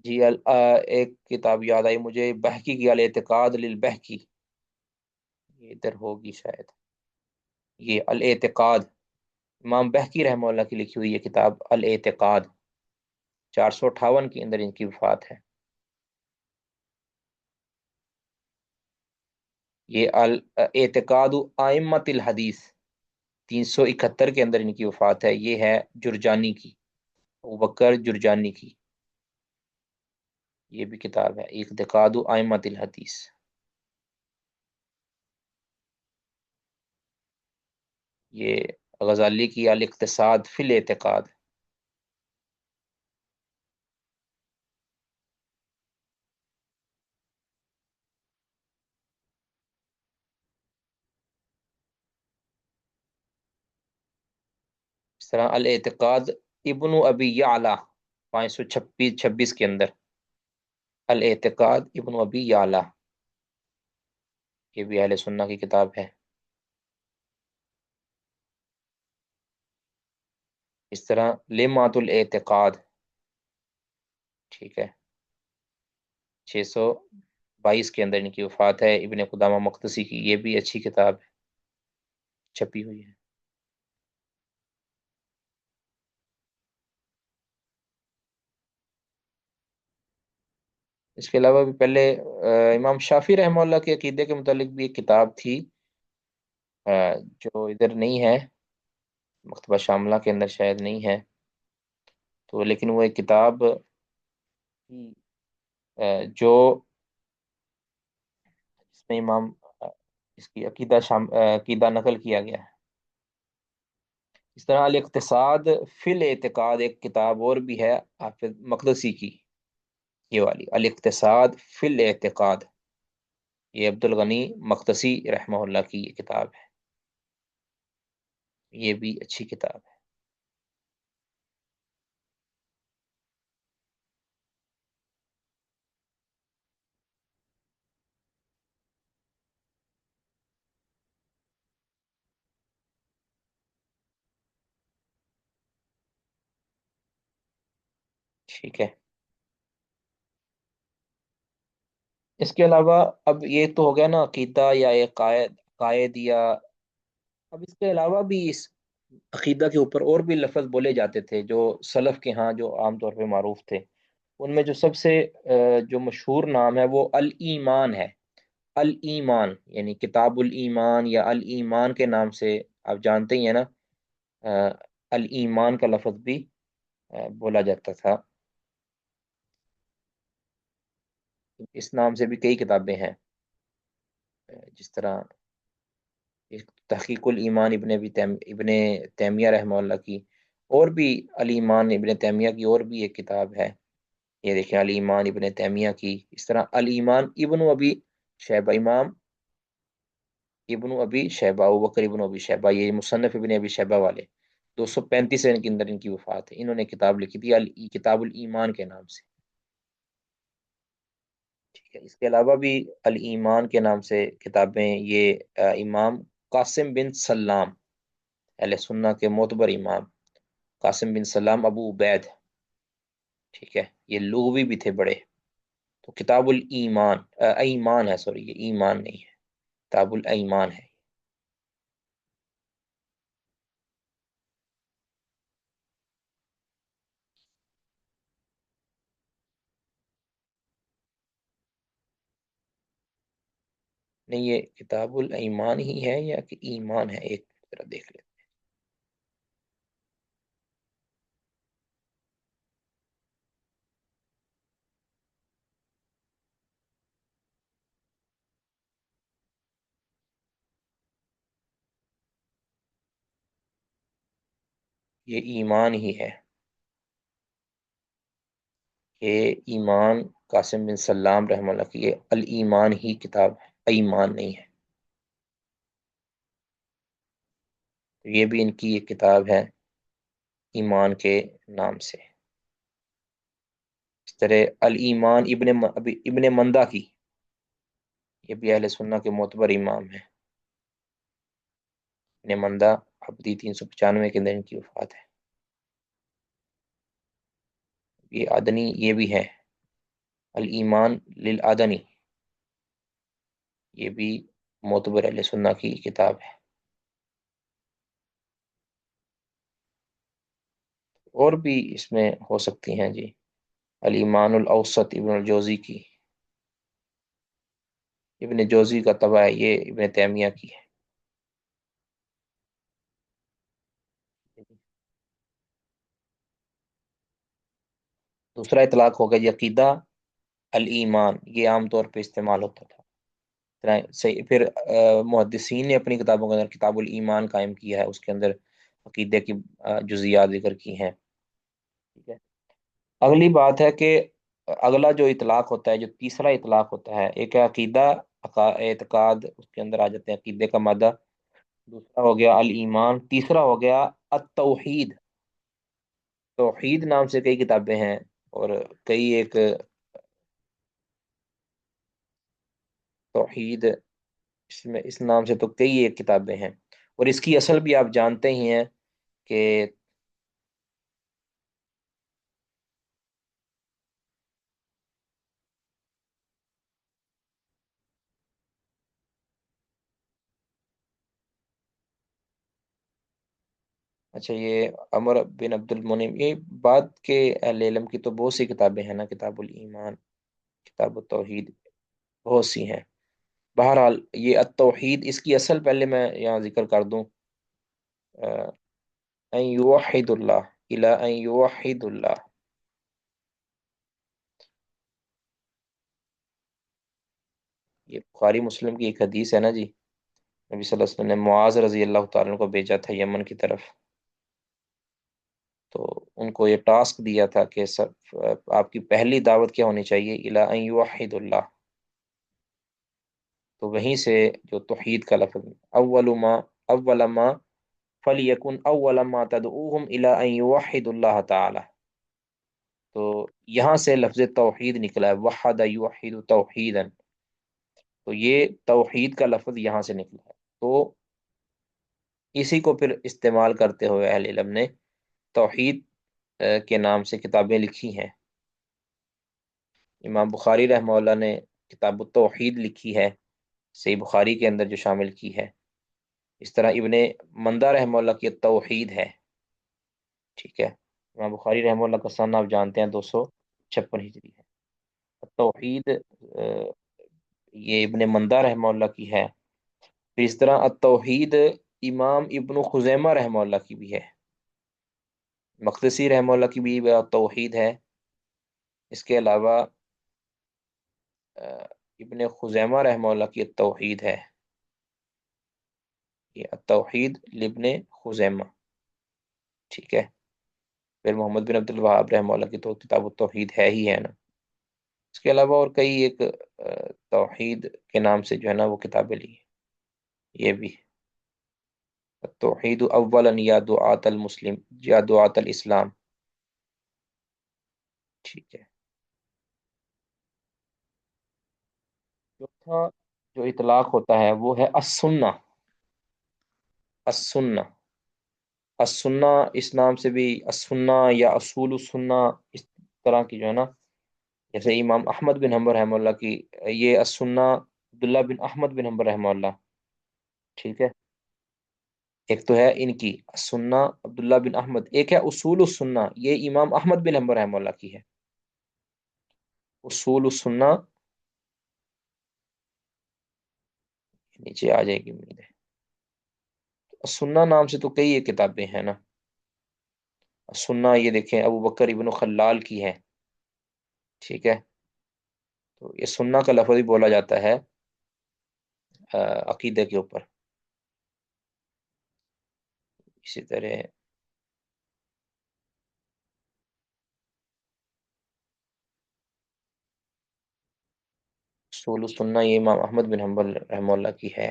Speaker 1: جی ایک کتاب یاد آئی مجھے، بہکی کی، الاعتقاد للبہکی، یہ ادھر ہوگی شاید، یہ الاعتقاد، امام بہکی رحمہ اللہ کی لکھی ہوئی یہ کتاب الاعتقاد، 458 کے اندر ان کی وفات ہے۔ یہ الاعتقاد ائمۃ الحدیث، 371 کے اندر ان کی وفات ہے، یہ ہے جرجانی کی، ابوبکر جرجانی کی، یہ بھی کتاب ہے اعتقاد ائمۃ الحدیث۔ یہ غزالی کی الاقتصاد فی الاعتقاد۔ اس طرح الاعتقاد ابن ابی یعلا، 526 کے اندر، الاعتقاد ابن ابی یعلا، یہ بھی اہل سنہ کی کتاب ہے۔ اس طرح لمعۃ الاعتقاد، ٹھیک ہے، 622 کے اندر ان کی وفات ہے، ابن قدامہ مقدسی کی، یہ بھی اچھی کتاب ہے، چھپی ہوئی ہے۔ اس کے علاوہ بھی پہلے امام شافی رحمہ اللہ کے عقیدے کے متعلق بھی ایک کتاب تھی، جو ادھر نہیں ہے، مکتبہ شاملہ کے اندر شاید نہیں ہے، تو لیکن وہ ایک کتاب تھی، جو اس میں امام اس کی عقیدہ نقل کیا گیا ہے۔ اس طرح الاقتصاد فی الاعتقاد ایک کتاب اور بھی ہے حافظ مقدسی کی، یہ والی الاقتصاد فی الاعتقاد، یہ عبد الغنی مقدسی رحمہ اللہ کی یہ کتاب ہے، یہ بھی اچھی کتاب ہے۔ ٹھیک ہے، اس کے علاوہ اب یہ تو ہو گیا نا عقیدہ یا ایک قائد یا، اب اس کے علاوہ بھی اس عقیدہ کے اوپر اور بھی لفظ بولے جاتے تھے جو سلف کے ہاں جو عام طور پہ معروف تھے، ان میں جو سب سے جو مشہور نام ہے وہ الایمان ہے۔ الایمان یعنی کتاب الایمان یا الایمان کے نام سے آپ جانتے ہی ہیں نا، آ، الایمان کا لفظ بھی بولا جاتا تھا، اس نام سے بھی کئی کتابیں ہیں، جس طرح تحقیق الایمان ابن تیمیہ رحمہ اللہ کی، اور بھی الایمان ابن تیمیہ کی اور بھی ایک کتاب ہے، یہ دیکھیں الایمان ابن تیمیہ کی، اس طرح الایمان ابن ابی شیبہ، امام ابن ابی شیبہ، ابوبکر ابن ابی شیبہ، یہ مصنف ابن ابی شیبہ والے، 235 سے ان کے اندر ان کی وفات ہے، انہوں نے کتاب لکھی تھی کتاب الایمان کے نام سے، ٹھیک ہے۔ اس کے علاوہ بھی الایمان کے نام سے کتابیں، یہ امام قاسم بن سلام، اہل سنہ کے معتبر امام قاسم بن سلام ابو عبید، ٹھیک ہے، یہ لغوی بھی تھے بڑے، تو کتاب الایمان، ایمان ہے، سوری، یہ ایمان نہیں ہے، کتاب الایمان ہے۔ نہیں یہ کتاب الایمان ہی ہے یا کہ ایمان ہے، ایک ذرا دیکھ لیں۔ یہ ایمان ہی ہے، کہ ایمان قاسم بن سلام رحمہ اللہ کی یہ الایمان ہی کتاب ہے، ایمان نہیں ہے۔ تو یہ بھی ان کی ایک کتاب ہے ایمان کے نام سے۔ اس طرح الایمان ابن مندہ کی، یہ بھی اہل سنہ کے معتبر امام ہیں۔ ابن مندہ ابدی 395 کے اندر ان کی وفات ہے۔ یہ عدنی یہ بھی ہے، الایمان للعدنی، یہ بھی معتبر اہل سنہ کی کتاب ہے۔ اور بھی اس میں ہو سکتی ہیں جی، الایمان الاوسط ابن الجوزی کی، ابن جوزی کا طبع ہے، یہ ابن تیمیہ کی ہے۔ دوسرا اطلاق ہو گیا یہ عقیدہ الایمان، یہ عام طور پہ استعمال ہوتا تھا۔ صحیح، پھر محدثین نے اپنی کتابوں کے اندر کتاب الایمان قائم کیا ہے، اس کے اندر عقیدے کی جزیات ذکر کی ہیں۔ ٹھیک ہے، اگلی بات ہے کہ اگلا جو اطلاق ہوتا ہے، جو تیسرا اطلاق ہوتا ہے، ایک ہے عقیدہ، اعتقاد، اس کے اندر آ جاتے ہیں عقیدے کا مادہ۔ دوسرا ہو گیا الایمان، تیسرا ہو گیا التوحید۔ توحید نام سے کئی کتابیں ہیں، اور کئی ایک توحید، اس میں اس نام سے تو کئی ایک کتابیں ہیں، اور اس کی اصل بھی آپ جانتے ہی ہیں کہ اچھا، یہ عمر بن عبد المنعم، یہ بعد کے اہل علم کی تو بہت سی کتابیں ہیں نا، کتاب الایمان، کتاب التوحید، بہت سی ہیں۔ بہرحال یہ التوحید، اس کی اصل پہلے میں یہاں ذکر کر دوں، ان یوحد اللہ، الا ان یوحد اللہ۔ یہ بخاری مسلم کی ایک حدیث ہے نا جی، نبی صلی اللہ علیہ وسلم نے معاذ رضی اللہ تعالیٰ عنہ کو بھیجا تھا یمن کی طرف، تو ان کو یہ ٹاسک دیا تھا کہ سب آپ کی پہلی دعوت کیا ہونی چاہیے، الا ان یوحد اللہ۔ تو وہیں سے جو توحید کا لفظ، اول ما فلیکن اول ما تدعوہم الی ان یوحد اللہ تعالی، تو یہاں سے لفظ توحید نکلا ہے، وحد یوحد توحیدا، تو یہ توحید کا لفظ یہاں سے نکلا ہے۔ تو اسی کو پھر استعمال کرتے ہوئے اہل علم نے توحید کے نام سے کتابیں لکھی ہیں۔ امام بخاری رحمہ اللہ نے کتاب التوحید لکھی ہے، صحیح بخاری کے اندر جو شامل کی ہے۔ اس طرح ابن مندہ رحمہ اللہ کی توحید ہے۔ ٹھیک ہے، امام بخاری رحمہ اللہ کا سن آپ جانتے ہیں 256 ہجری ہے۔ توحید یہ ابن مندہ رحمہ اللہ کی ہے۔ پھر اس طرح التوحید امام ابن خزیمہ رحمہ اللہ کی بھی ہے، مقدسی رحمہ اللہ کی بھی توحید ہے۔ اس کے علاوہ ابن خزیمہ رحمہ اللہ کی توحید ہے، یہ التوحید لابن خزیمہ۔ ٹھیک ہے، پھر محمد بن عبد الوہاب رحمہ اللہ کی تو کتاب التوحید ہے ہی ہے نا۔ اس کے علاوہ اور کئی ایک توحید کے نام سے جو ہے نا وہ کتابیں لی ہیں، یہ بھی التوحید اولا یا دعات المسلم یا دعات الاسلام۔ ٹھیک ہے، چوتھا جو اطلاق ہوتا ہے وہ ہے السنہ۔ السنہ، السنہ اس نام سے بھی، السنہ یا اصول السنہ، اس طرح کی جو ہے نا، جیسے امام احمد بن حنبل رحمہ اللہ کی، یہ السنہ عبداللہ بن احمد بن حنبل رحمہ اللہ۔ ٹھیک ہے، ایک تو ہے ان کی السنہ عبداللہ بن احمد، ایک ہے اصول السنہ، یہ امام احمد بن حنبل رحمہ اللہ کی ہے، اصول السنہ نیچے آ جائے گی امید ہے۔ السنہ نام سے تو کئی ایک کتابیں ہیں نا، السنہ یہ دیکھیں ابو بکر ابن خلال کی ہے۔ ٹھیک ہے، تو یہ سنہ کا لفظ بھی بولا جاتا ہے عقیدے کے اوپر۔ اسی طرح اصول السنہ یہ امام احمد بن حنبل رحمہ اللہ کی ہے.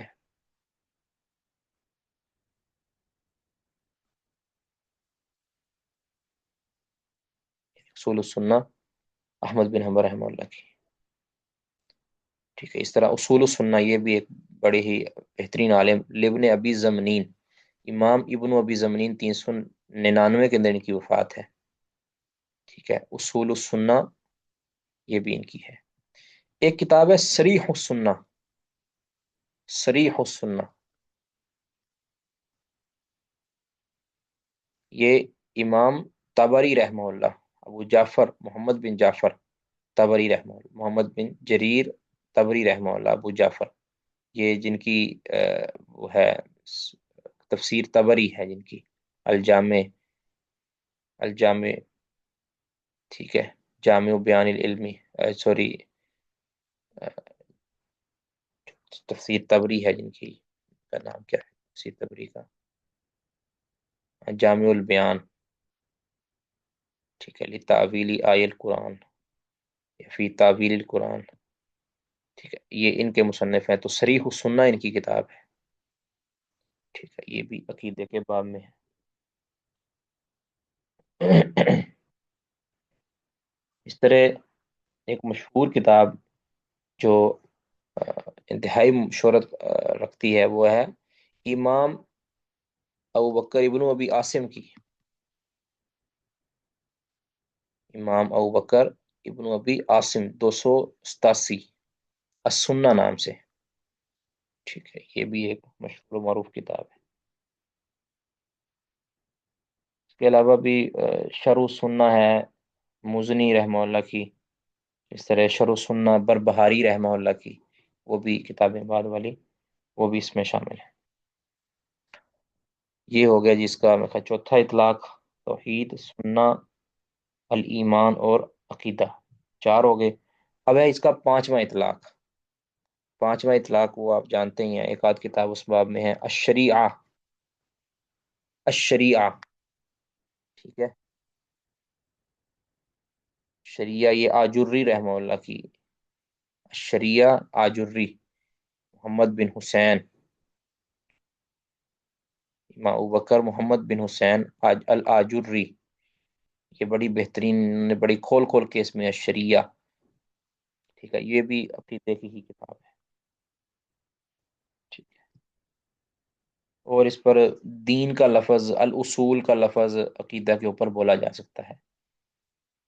Speaker 1: اصول السنہ احمد بن حنبل رحمہ اللہ کی. ٹھیک ہے. اس طرح اصول السنہ یہ بھی ایک بڑے ہی بہترین عالم لابن ابی زمنین، امام ابن ابی زمنین 399 کے اندر ان کی وفات ہے. ٹھیک ہے. اصول السنہ یہ بھی ان کی ہے. ایک کتاب ہے صریح السنہ. صریح السنہ یہ امام طبری رحمہ اللہ، ابو جعفر محمد بن جعفر طبری رحمہ اللہ، محمد بن جریر طبری رحمہ اللہ، ابو جعفر، یہ جن کی وہ ہے تفسیر طبری ہے جن کی، الجامع. الجامع. ٹھیک ہے. جامع بیان العلمی، سوری، تفسیر طبری ہے جن کی، کا نام کیا ہے تفسیر طبری کا؟ جامع البیان. ٹھیک ہے. لتاویل آی القرآن، فی تعویل القرآن. ٹھیک ہے. یہ ان کے مصنف ہیں. تو صریح السنہ ان کی کتاب ہے. ٹھیک ہے. یہ بھی عقیدے کے باب میں ہے. اس طرح ایک مشہور کتاب جو انتہائی شہرت رکھتی ہے وہ ہے امام ابو بکر ابن ابی عاصم کی. امام ابو بکر ابن ابی عاصم 287 السنہ نام سے. ٹھیک ہے. یہ بھی ایک مشہور و معروف کتاب ہے. اس کے علاوہ بھی شرح السنہ ہے مزنی رحمہ اللہ کی. اس طرح شرح السنہ بربہاری رحمہ اللہ کی، وہ بھی کتابیں بعد والی، وہ بھی اس میں شامل ہے. یہ ہو گیا جس کا میں چوتھا اطلاق، توحید، سنہ، الایمان اور عقیدہ. چار ہو گئے. اب ہے اس کا پانچواں اطلاق. پانچواں اطلاق وہ آپ جانتے ہی ہیں، ایک آدھ کتاب اس باب میں ہے، الشریعہ. الشریعہ. ٹھیک ہے. شریعہ یہ آجری رحمہ اللہ کی. الشریعہ آجری، محمد بن حسین، امام ابوبکر محمد بن حسین الآجری. یہ بڑی بہترین، انہوں نے بڑی کھول کھول کے اس میں الشریعہ. ٹھیک ہے. یہ بھی عقیدے کی ہی کتاب ہے. ٹھیک ہے. اور اس پر دین کا لفظ، الاصول کا لفظ عقیدہ کے اوپر بولا جا سکتا ہے.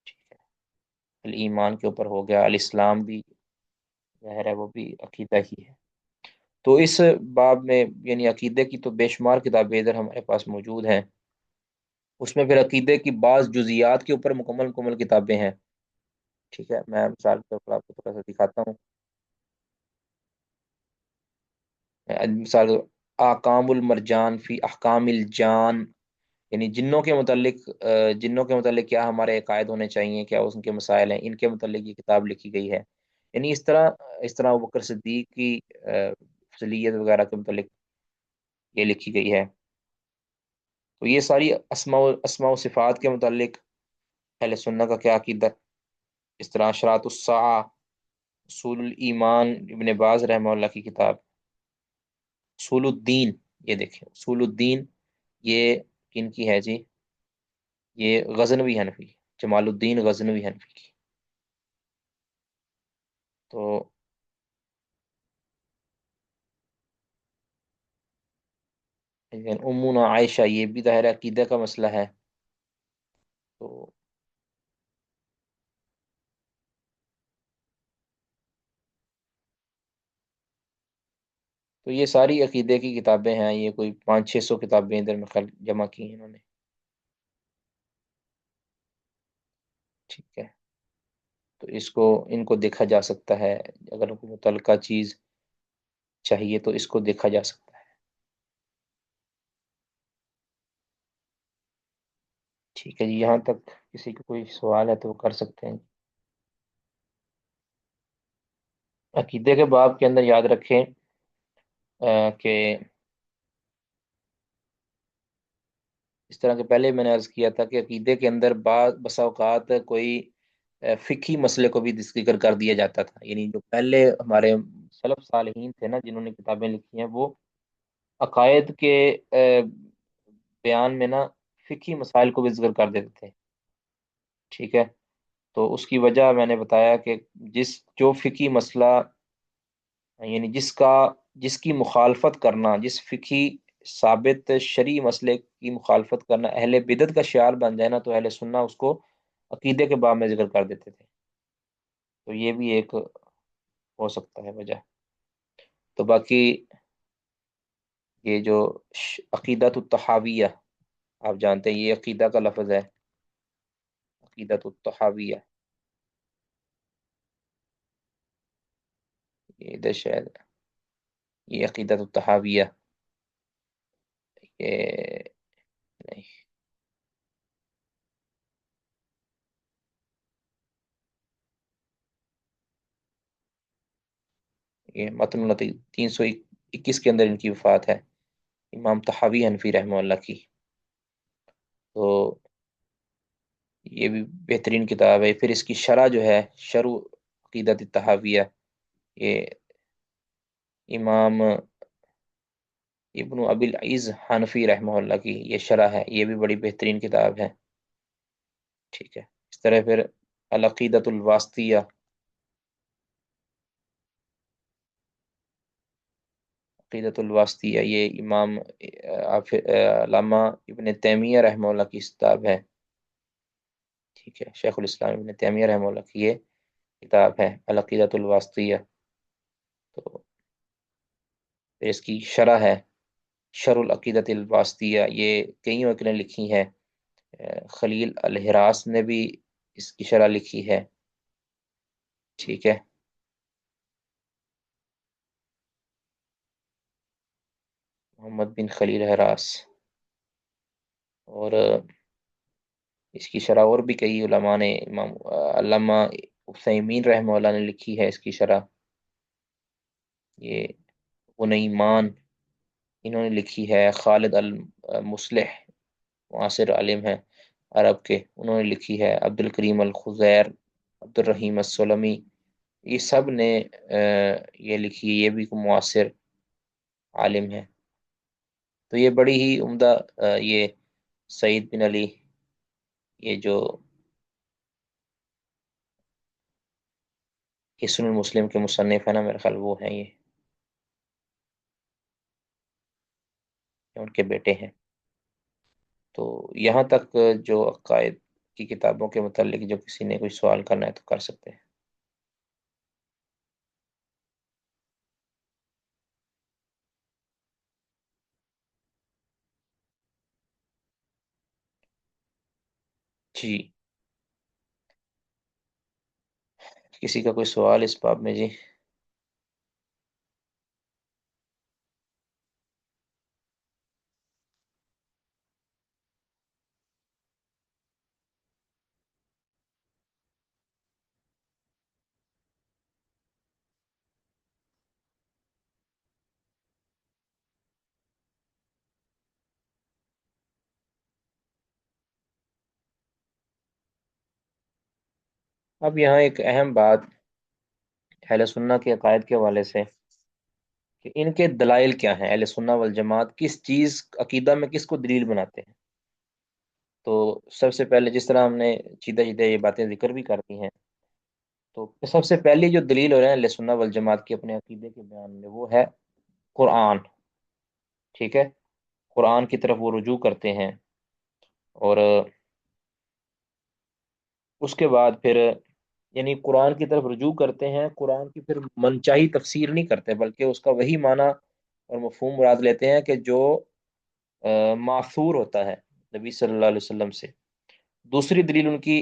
Speaker 1: ٹھیک ہے. الایمان کے اوپر ہو گیا، الاسلام بھی ظاہر ہے وہ بھی عقیدہ ہی ہے. تو اس باب میں یعنی عقیدے کی تو بے شمار کتابیں ادھر ہمارے پاس موجود ہیں. اس میں پھر عقیدے کی بعض جزیات کے اوپر مکمل مکمل کتابیں ہیں. ٹھیک ہے. میں مثال کے طور پر آپ کو تھوڑا سا دکھاتا ہوں. مثال، احکام المرجان فی احکام الجان، یعنی جنوں کے متعلق، جنوں کے متعلق کیا ہمارے عقائد ہونے چاہیے، کیا ان کے مسائل ہیں، ان کے متعلق یہ کتاب لکھی گئی ہے. یعنی اس طرح ابوبکر صدیق کی فضیلت وغیرہ کے متعلق یہ لکھی گئی ہے. تو یہ ساری اسماء و صفات کے متعلق اہل سنہ کا کیا عقیدہ. اس طرح اشراط الساعہ، اصول الایمان ابن باز رحمہ اللہ کی کتاب. اصول الدین، یہ دیکھیں اصول الدین یہ کن کی ہے جی؟ یہ غزنوی حنفی، جمال الدین غزنوی حنفی کی. تو امنا عائشہ یہ بھی ظاہر عقیدہ کا مسئلہ ہے. تو یہ ساری عقیدے کی کتابیں ہیں. یہ کوئی 500-600 کتابیں ادھر میں خیال جمع کی ہیں انہوں نے. ٹھیک ہے. تو ان کو دیکھا جا سکتا ہے، اگر کوئی متعلقہ چیز چاہیے تو اس کو دیکھا جا سکتا ہے. ٹھیک ہے جی. یہاں تک کسی کو کوئی سوال ہے تو وہ کر سکتے ہیں. عقیدے کے باب کے اندر یاد رکھیں کہ اس طرح کے پہلے میں نے عرض کیا تھا کہ عقیدے کے اندر بسا اوقات کوئی فقہی مسئلے کو بھی ذکر کر دیا جاتا تھا، یعنی جو پہلے ہمارے سلف صالحین تھے نا جنہوں نے کتابیں لکھی ہیں، وہ عقائد کے بیان میں نا فقہی مسائل کو بھی ذکر کر دیتے تھے، ٹھیک ہے؟ تو اس کی وجہ میں نے بتایا کہ جو فقہی مسئلہ، یعنی جس کی مخالفت کرنا، جس فقہی ثابت شرعی مسئلے کی مخالفت کرنا اہل بدعت کا شعار بن جائے نا، تو اہل سنہ اس کو عقیدے کے باب میں ذکر کر دیتے تھے، تو یہ بھی ایک ہو سکتا ہے وجہ۔ تو باقی یہ جو عقیدت التحاویہ، آپ جانتے ہیں یہ عقیدہ کا لفظ ہے، عقیدت التحاویہ، یہ ادھر شاید یہ عقیدت التحاویہ، یہ نہیں، یہ متن 321 کے اندر ان کی وفات ہے، امام تحاوی حنفی رحمہ اللہ کی۔ تو یہ بھی بہترین کتاب ہے۔ پھر اس کی شرح جو ہے، شرح عقیدت التحاویہ، یہ امام ابن ابی العز حنفی رحمہ اللہ کی یہ شرح ہے، یہ بھی بڑی بہترین کتاب ہے، ٹھیک ہے؟ اس طرح پھر العقیدت الواسطیہ، عقیدت الواسطیہ یہ امام علامہ ابن تیمیہ رحمہ اللہ کی کتاب ہے، ٹھیک ہے؟ شیخ الاسلام ابن تیمیہ رحمہ اللہ کی یہ کتاب ہے العقیدت الواسطیہ۔ تو پھر اس کی شرح ہے شرح العقیدت الواسطیہ، یہ کئیوں ایک نے لکھی ہے، خلیل الحراس نے بھی اس کی شرح لکھی ہے، ٹھیک ہے؟ محمد بن خلیل حراس، اور اس کی شرح اور بھی کئی علماء نے، امام علامہ عثیمین رحمہ اللہ نے لکھی ہے اس کی شرح، یہ غنیمان انہوں نے لکھی ہے، خالد المصلح معاصر عالم ہیں عرب کے، انہوں نے لکھی ہے، عبد الکریم الخزیر، عبد الرحیم السلمی، یہ سب نے یہ لکھی، یہ بھی معاصر عالم ہے۔ تو یہ بڑی ہی عمدہ یہ سعید بن علی، یہ جو حسن المسلم کے مصنف ہیں نا، میرے خیال وہ ہیں، یہ ان کے بیٹے ہیں۔ تو یہاں تک جو عقائد کی کتابوں کے متعلق جو کسی نے کوئی سوال کرنا ہے تو کر سکتے ہیں۔ جی، کسی کا کوئی سوال اس باب میں؟ جی، اب یہاں ایک اہم بات اہل سنہ کے عقائد کے حوالے سے، کہ ان کے دلائل کیا ہیں، اہل سنہ والجماعت کس چیز عقیدہ میں کس کو دلیل بناتے ہیں؟ تو سب سے پہلے جس طرح ہم نے سیدھا سیدھا یہ باتیں ذکر بھی کر دی ہیں، تو سب سے پہلی جو دلیل ہو رہے ہیں اہل سنہ والجماعت کی اپنے عقیدے کے بیان میں، وہ ہے قرآن، ٹھیک ہے؟ قرآن کی طرف وہ رجوع کرتے ہیں، اور اس کے بعد پھر یعنی قرآن کی طرف رجوع کرتے ہیں، قرآن کی پھر منچاہی تفسیر نہیں کرتے، بلکہ اس کا وہی معنی اور مفہوم مراد لیتے ہیں کہ جو ماثور ہوتا ہے نبی صلی اللہ علیہ وسلم سے۔ دوسری دلیل ان کی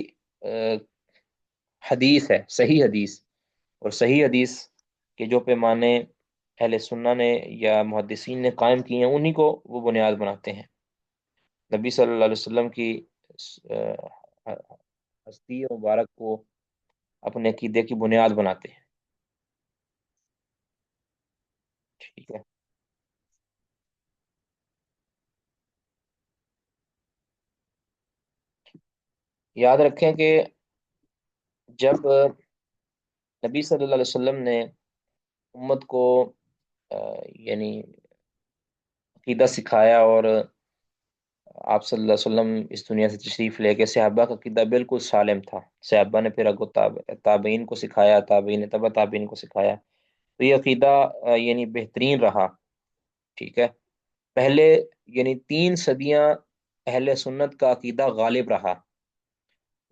Speaker 1: حدیث ہے، صحیح حدیث، اور صحیح حدیث کے جو پیمانے اہل سنہ نے یا محدثین نے قائم کیے ہیں، انہی کو وہ بنیاد بناتے ہیں، نبی صلی اللہ علیہ وسلم کی ہستی مبارک کو اپنے عقیدے کی بنیاد بناتے ہیں، ٹھیک ہے؟ یاد رکھیں کہ جب نبی صلی اللہ علیہ وسلم نے امت کو آ، یعنی عقیدہ سکھایا، اور آپ صلی اللہ علیہ وسلم اس دنیا سے تشریف لے کے صحابہ کا عقیدہ بالکل سالم تھا، صحابہ نے پھر اگو تابعین کو سکھایا، تابعین تبع تابعین کو سکھایا، تو یہ عقیدہ یعنی بہترین رہا، ٹھیک ہے۔ پہلے یعنی 3 صدیاں اہل سنت کا عقیدہ غالب رہا،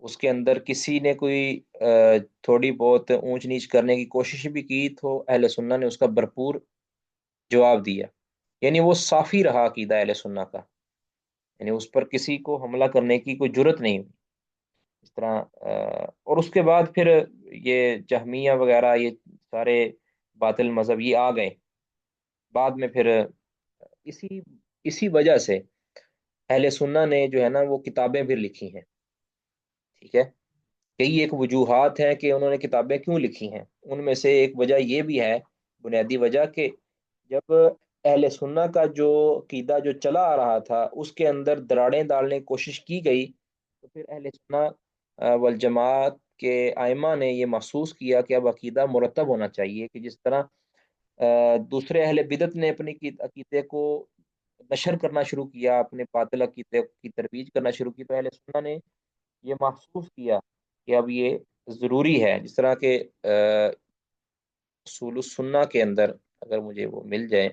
Speaker 1: اس کے اندر کسی نے کوئی تھوڑی بہت اونچ نیچ کرنے کی کوشش بھی کی تو اہل سنت نے اس کا بھرپور جواب دیا، یعنی وہ صافی رہا عقیدہ اہل سنت کا، یعنی اس پر کسی کو حملہ کرنے کی کوئی جرت نہیں ہوئی اس طرح۔ اور اس کے بعد پھر یہ جہمیہ وغیرہ، یہ سارے باطل مذہب یہ آ گئے بعد میں پھر، اسی اسی وجہ سے اہل سنت نے جو ہے نا وہ کتابیں بھی لکھی ہیں، ٹھیک ہے۔ کئی ایک وجوہات ہیں کہ انہوں نے کتابیں کیوں لکھی ہیں، ان میں سے ایک وجہ یہ بھی ہے، بنیادی وجہ، کہ جب اہل سنت کا جو عقیدہ جو چلا آ رہا تھا اس کے اندر دراڑیں ڈالنے کی کوشش کی گئی، تو پھر اہل سنت والجماعت کے ائمہ نے یہ محسوس کیا کہ اب عقیدہ مرتب ہونا چاہیے، کہ جس طرح دوسرے اہل بدعت نے اپنے عقیدے کو نشر کرنا شروع کیا، اپنے باطل عقیدے کی ترویج کرنا شروع کی، تو اہل سنت نے یہ محسوس کیا کہ اب یہ ضروری ہے، جس طرح کہ اصول السنہ کے اندر، اگر مجھے وہ مل جائے،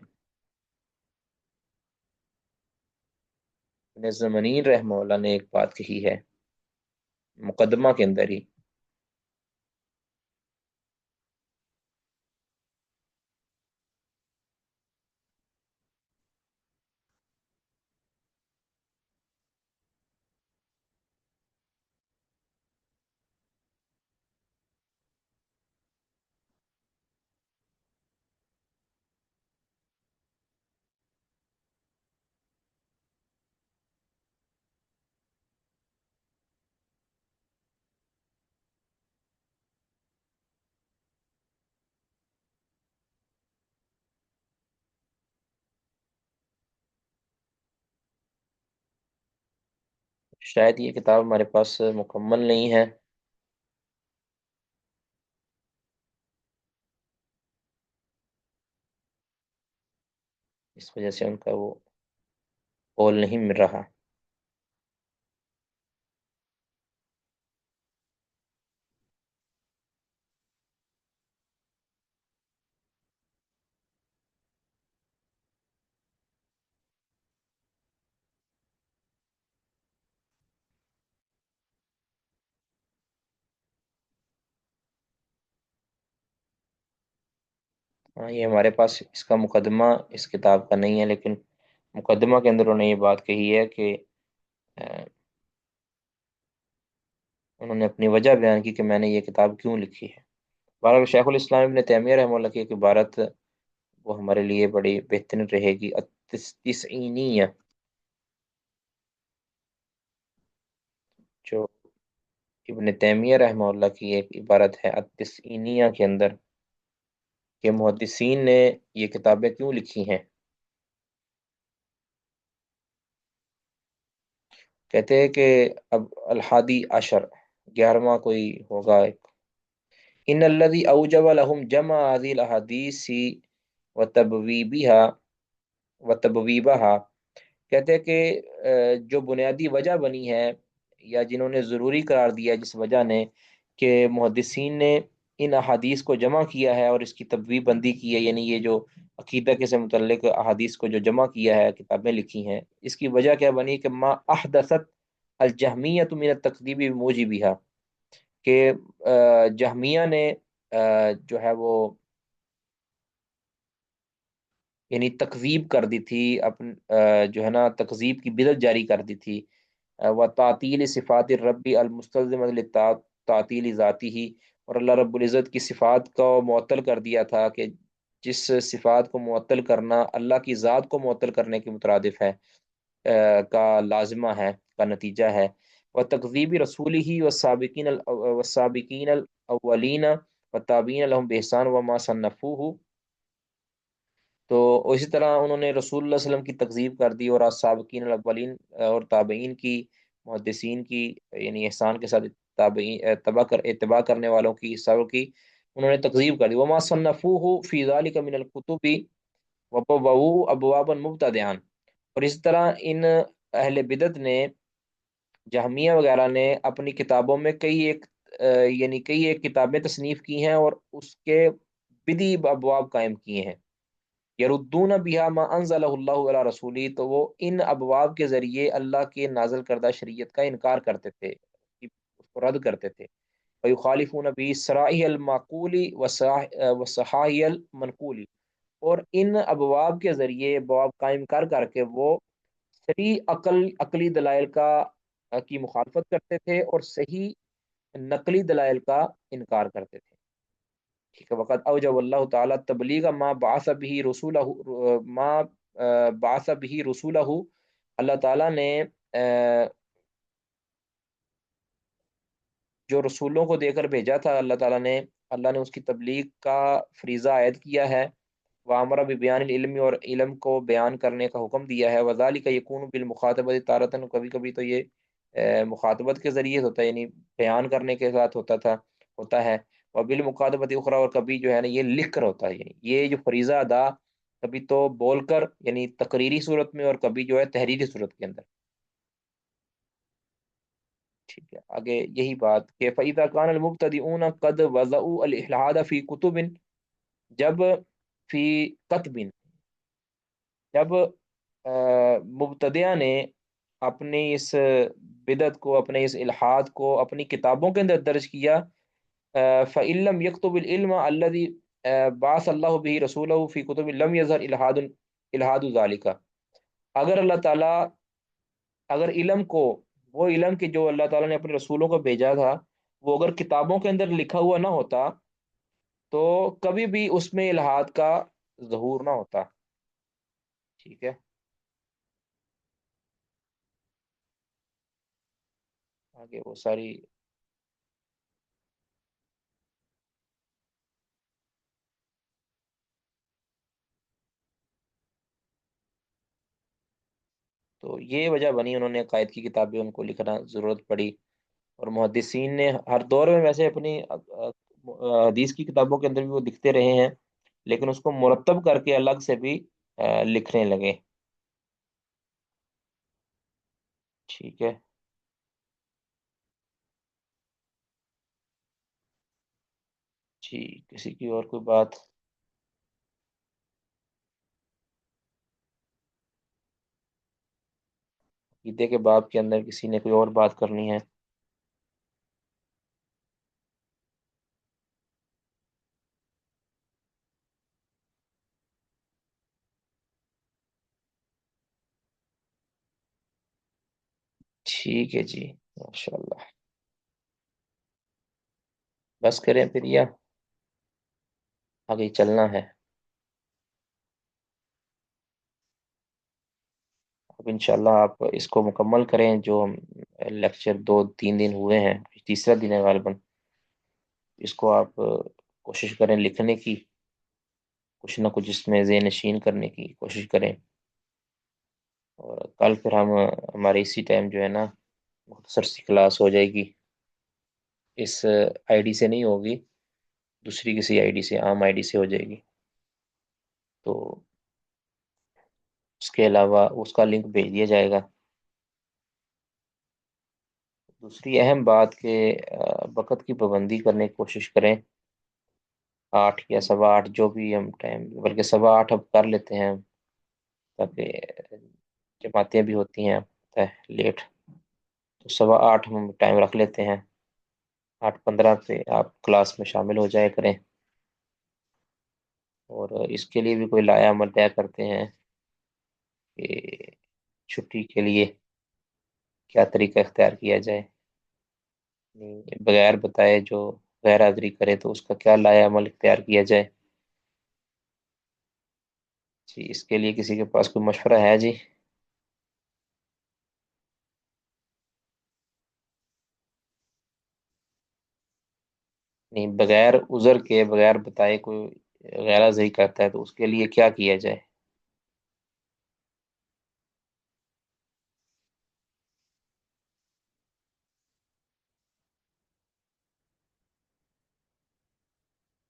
Speaker 1: ابن زمنین رحمہ اللہ نے ایک بات کہی ہے مقدمہ کے اندر ہی۔ شاید یہ کتاب ہمارے پاس مکمل نہیں ہے، اس وجہ سے ان کا وہ قول نہیں مل رہا۔ ہاں، یہ ہمارے پاس اس کا مقدمہ اس کتاب کا نہیں ہے، لیکن مقدمہ کے اندر انہوں نے یہ بات کہی ہے کہ انہوں نے اپنی وجہ بیان کی کہ میں نے یہ کتاب کیوں لکھی ہے۔ بہرحال شیخ الاسلام ابن تیمیہ رحمہ اللہ کی ایک عبارت وہ ہمارے لیے بڑی بہترین رہے گی، التسعینیہ، جو ابن تیمیہ رحمہ اللہ کی ایک عبارت ہے التسعینیہ کے اندر، کہ محدثین نے یہ کتابیں کیوں لکھی ہیں۔ کہتے ہیں کہ اب الحادی عشر، 11واں کوئی ہوگا ایک، ان الذي اوجب لهم جمع هذه الاحاديث وتبویبها وتبویبها، کہتے ہیں کہ جو بنیادی وجہ بنی ہے، یا جنہوں نے ضروری قرار دیا جس وجہ نے، کہ محدثین نے ان احادیث کو جمع کیا ہے اور اس کی تبویب بندی کی ہے، یعنی یہ جو عقیدہ کے سے متعلق احادیث کو جو جمع کیا ہے، کتابیں لکھی ہیں، اس کی وجہ کیا بنی کہ ما احدثت الجہمیت من التکذیب بموجبها، کہ جہمیہ نے جو ہے وہ یعنی تکذیب کر دی تھی، اپن جو ہے نا تکذیب کی بدعت جاری کر دی تھی، و تعطیل صفات الرب المستلزم تعطیل ذاتی ہی، اور اللہ رب العزت کی صفات کو معطل کر دیا تھا، کہ جس صفات کو معطل کرنا اللہ کی ذات کو معطل کرنے کے مترادف ہے، کا لازمہ ہے، کا نتیجہ ہے، و تکذیب رسول ہی والسابقین الاولین والتابعین لهم بإحسان وما صنفوه، تو اسی طرح انہوں نے رسول اللہ صلی اللہ علیہ وسلم کی تکذیب کر دی، اور سابقین الاولین اور تابعین کی، محدثین کی، یعنی احسان کے ساتھ اتباع کرنے والوں کی، سب کی انہوں نے تکذیب کر دی. وما صنفوه فی ذلک من الکتب وبوؤوا ابوابا مبتدعا. اور اس طرح ان اہل بدعت نے، جہمیہ وغیرہ نے اپنی کتابوں میں یعنی کئی ایک کتابیں تصنیف کی ہیں اور اس کے بدی ابواب قائم کیے ہیں. یردون بها ما انزل اللہ علی رسولی، تو وہ ان ابواب کے ذریعے اللہ کے نازل کردہ شریعت کا انکار کرتے تھے، اس کو رد کرتے تھے. ویخالفون به سرائی المعقولی وصحاحی المنقولی. اور ان ابواب کے ذریعے ابواب قائم کر کر کے وہ صحیح عقلی دلائل کی مخالفت کرتے تھے اور صحیح نقلی دلائل کا انکار کرتے تھے. ٹھیک ہے. وقت اوجب اللہ تعالیٰ تبلیغ ما بعث به رسولہ، ما بعث به رسولہ. اللہ تعالیٰ نے جو رسولوں کو دے کر بھیجا تھا، اللہ نے اس کی تبلیغ کا فریضہ عائد کیا ہے. وامر ببیان العلم، اور علم کو بیان کرنے کا حکم دیا ہے. وذالک یکون بالمخاطبۃ تارۃ، کبھی کبھی تو یہ مخاطبت کے ذریعے ہوتا ہے، یعنی بیان کرنے کے ساتھ ہوتا ہے. وبالمخاطبۃ اخرى، اور کبھی جو ہے نا یہ لکھ کر ہوتا ہے، یعنی یہ جو فریضہ ادا کبھی تو بول کر یعنی تقریری صورت میں، اور کبھی جو ہے تحریری صورت کے اندر. ٹھیک ہے. آگے یہی بات کہ فَإِذَا كَانَ الْمُبْتَدِئُونَ قَدْ وَضَعُوا الْإِلْحَادَ فِي كُتُبٍ، جب فی کتب، جب مبتدیہ نے اپنی اس بدعت کو، اپنے اس الحاد کو اپنی کتابوں کے اندر درج کیا. فَإِن لَّمْ يَكْتُبِ الْعِلْمَ الَّذِي بَعَثَ اللَّهُ بِهِ رَسُولَهُ فِي كُتُبٍ لَّمْ يَظْهَرْ الْحَادُ ذَلِكَ. اگر اللہ تعالیٰ، اگر علم کو، وہ علم کہ جو اللہ تعالیٰ نے اپنے رسولوں کو بھیجا تھا، وہ اگر کتابوں کے اندر لکھا ہوا نہ ہوتا تو کبھی بھی اس میں الحاد کا ظہور نہ ہوتا. ٹھیک ہے. آگے وہ ساری تو یہ وجہ بنی، انہوں نے عقائد کی کتابیں ان کو لکھنا ضرورت پڑی. اور محدثین نے ہر دور میں ویسے اپنی حدیث کی کتابوں کے اندر بھی وہ لکھتے رہے ہیں، لیکن اس کو مرتب کر کے الگ سے بھی لکھنے لگے. ٹھیک ہے. جی، کسی کی اور کوئی بات؟ عقیدے کے باب کے اندر کسی نے کوئی اور بات کرنی ہے؟ ٹھیک ہے جی. ماشاء اللہ. بس کریں پھر یا آگے چلنا ہے؟ اب انشاءاللہ آپ اس کو مکمل کریں، جو لیکچر 2-3 دن ہوئے ہیں، تیسرا دن ہے غالباً. اس کو آپ کوشش کریں لکھنے کی، کچھ نہ کچھ اس میں ذہن نشین کرنے کی کوشش کریں. اور کل پھر ہمارے اسی ٹائم جو ہے نا مختصر سی کلاس ہو جائے گی. اس آئی ڈی سے نہیں ہوگی، دوسری کسی آئی ڈی سے، عام آئی ڈی سے ہو جائے گی. تو اس کے علاوہ اس کا لنک بھیج دیا جائے گا. دوسری اہم بات کہ وقت کی پابندی کرنے کی کوشش کریں. 8 یا 8:15 جو بھی ہم ٹائم، بلکہ 8:15 اب کر لیتے ہیں، تاکہ جماعتیں بھی ہوتی ہیں لیٹ. تو 8:15 ہم ٹائم رکھ لیتے ہیں. 8:15 پہ آپ کلاس میں شامل ہو جائے کریں. اور اس کے لیے بھی کوئی لایا عمل طے کرتے ہیں کہ چھٹی کے لیے کیا طریقہ اختیار کیا جائے. بغیر بتائے جو غیر حاضری کرے تو اس کا کیا لایا عمل اختیار کیا جائے. جی، اس کے لیے کسی کے پاس کوئی مشورہ ہے جی؟ نہیں، بغیر عذر کے، بغیر بتائے کوئی غیر حاضری کرتا ہے تو اس کے لیے کیا کیا جائے؟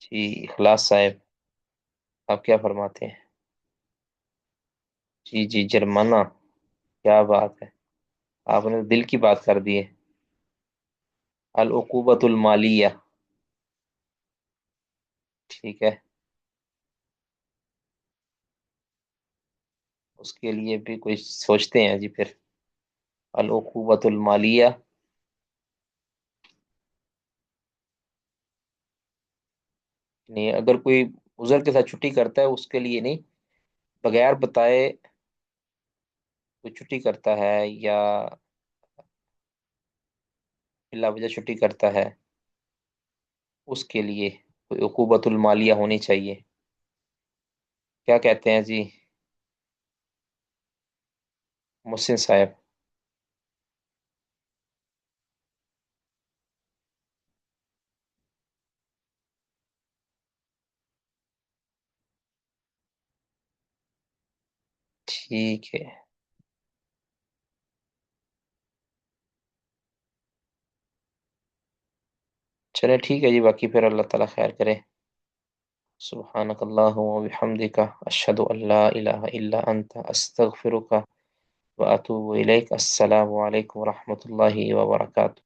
Speaker 1: جی اخلاص صاحب، آپ کیا فرماتے ہیں؟ جی جی، جرمانہ، کیا بات ہے، آپ نے دل کی بات کر دی ہے۔ العقوبۃ المالیہ، ٹھیک ہے، اس کے لیے بھی کوئی سوچتے ہیں جی پھر؟ العقوبۃ المالیہ، نہیں اگر کوئی عذر کے ساتھ چھٹی کرتا ہے اس کے لیے نہیں، بغیر بتائے کوئی چھٹی کرتا ہے یا بلا وجہ چھٹی کرتا ہے، اس کے لیے کوئی عقوبۃ المالیہ ہونی چاہیے، کیا کہتے ہیں جی محسن صاحب؟ ٹھیک ہے، چلے ٹھیک ہے جی، باقی پھر اللہ تعالیٰ خیر کرے۔ سبحانک اللہم و بحمدک، اشہد ان لا الہ الا انت، استغفرک واتوب الیک۔ السلام علیکم ورحمۃ اللہ وبرکاتہ۔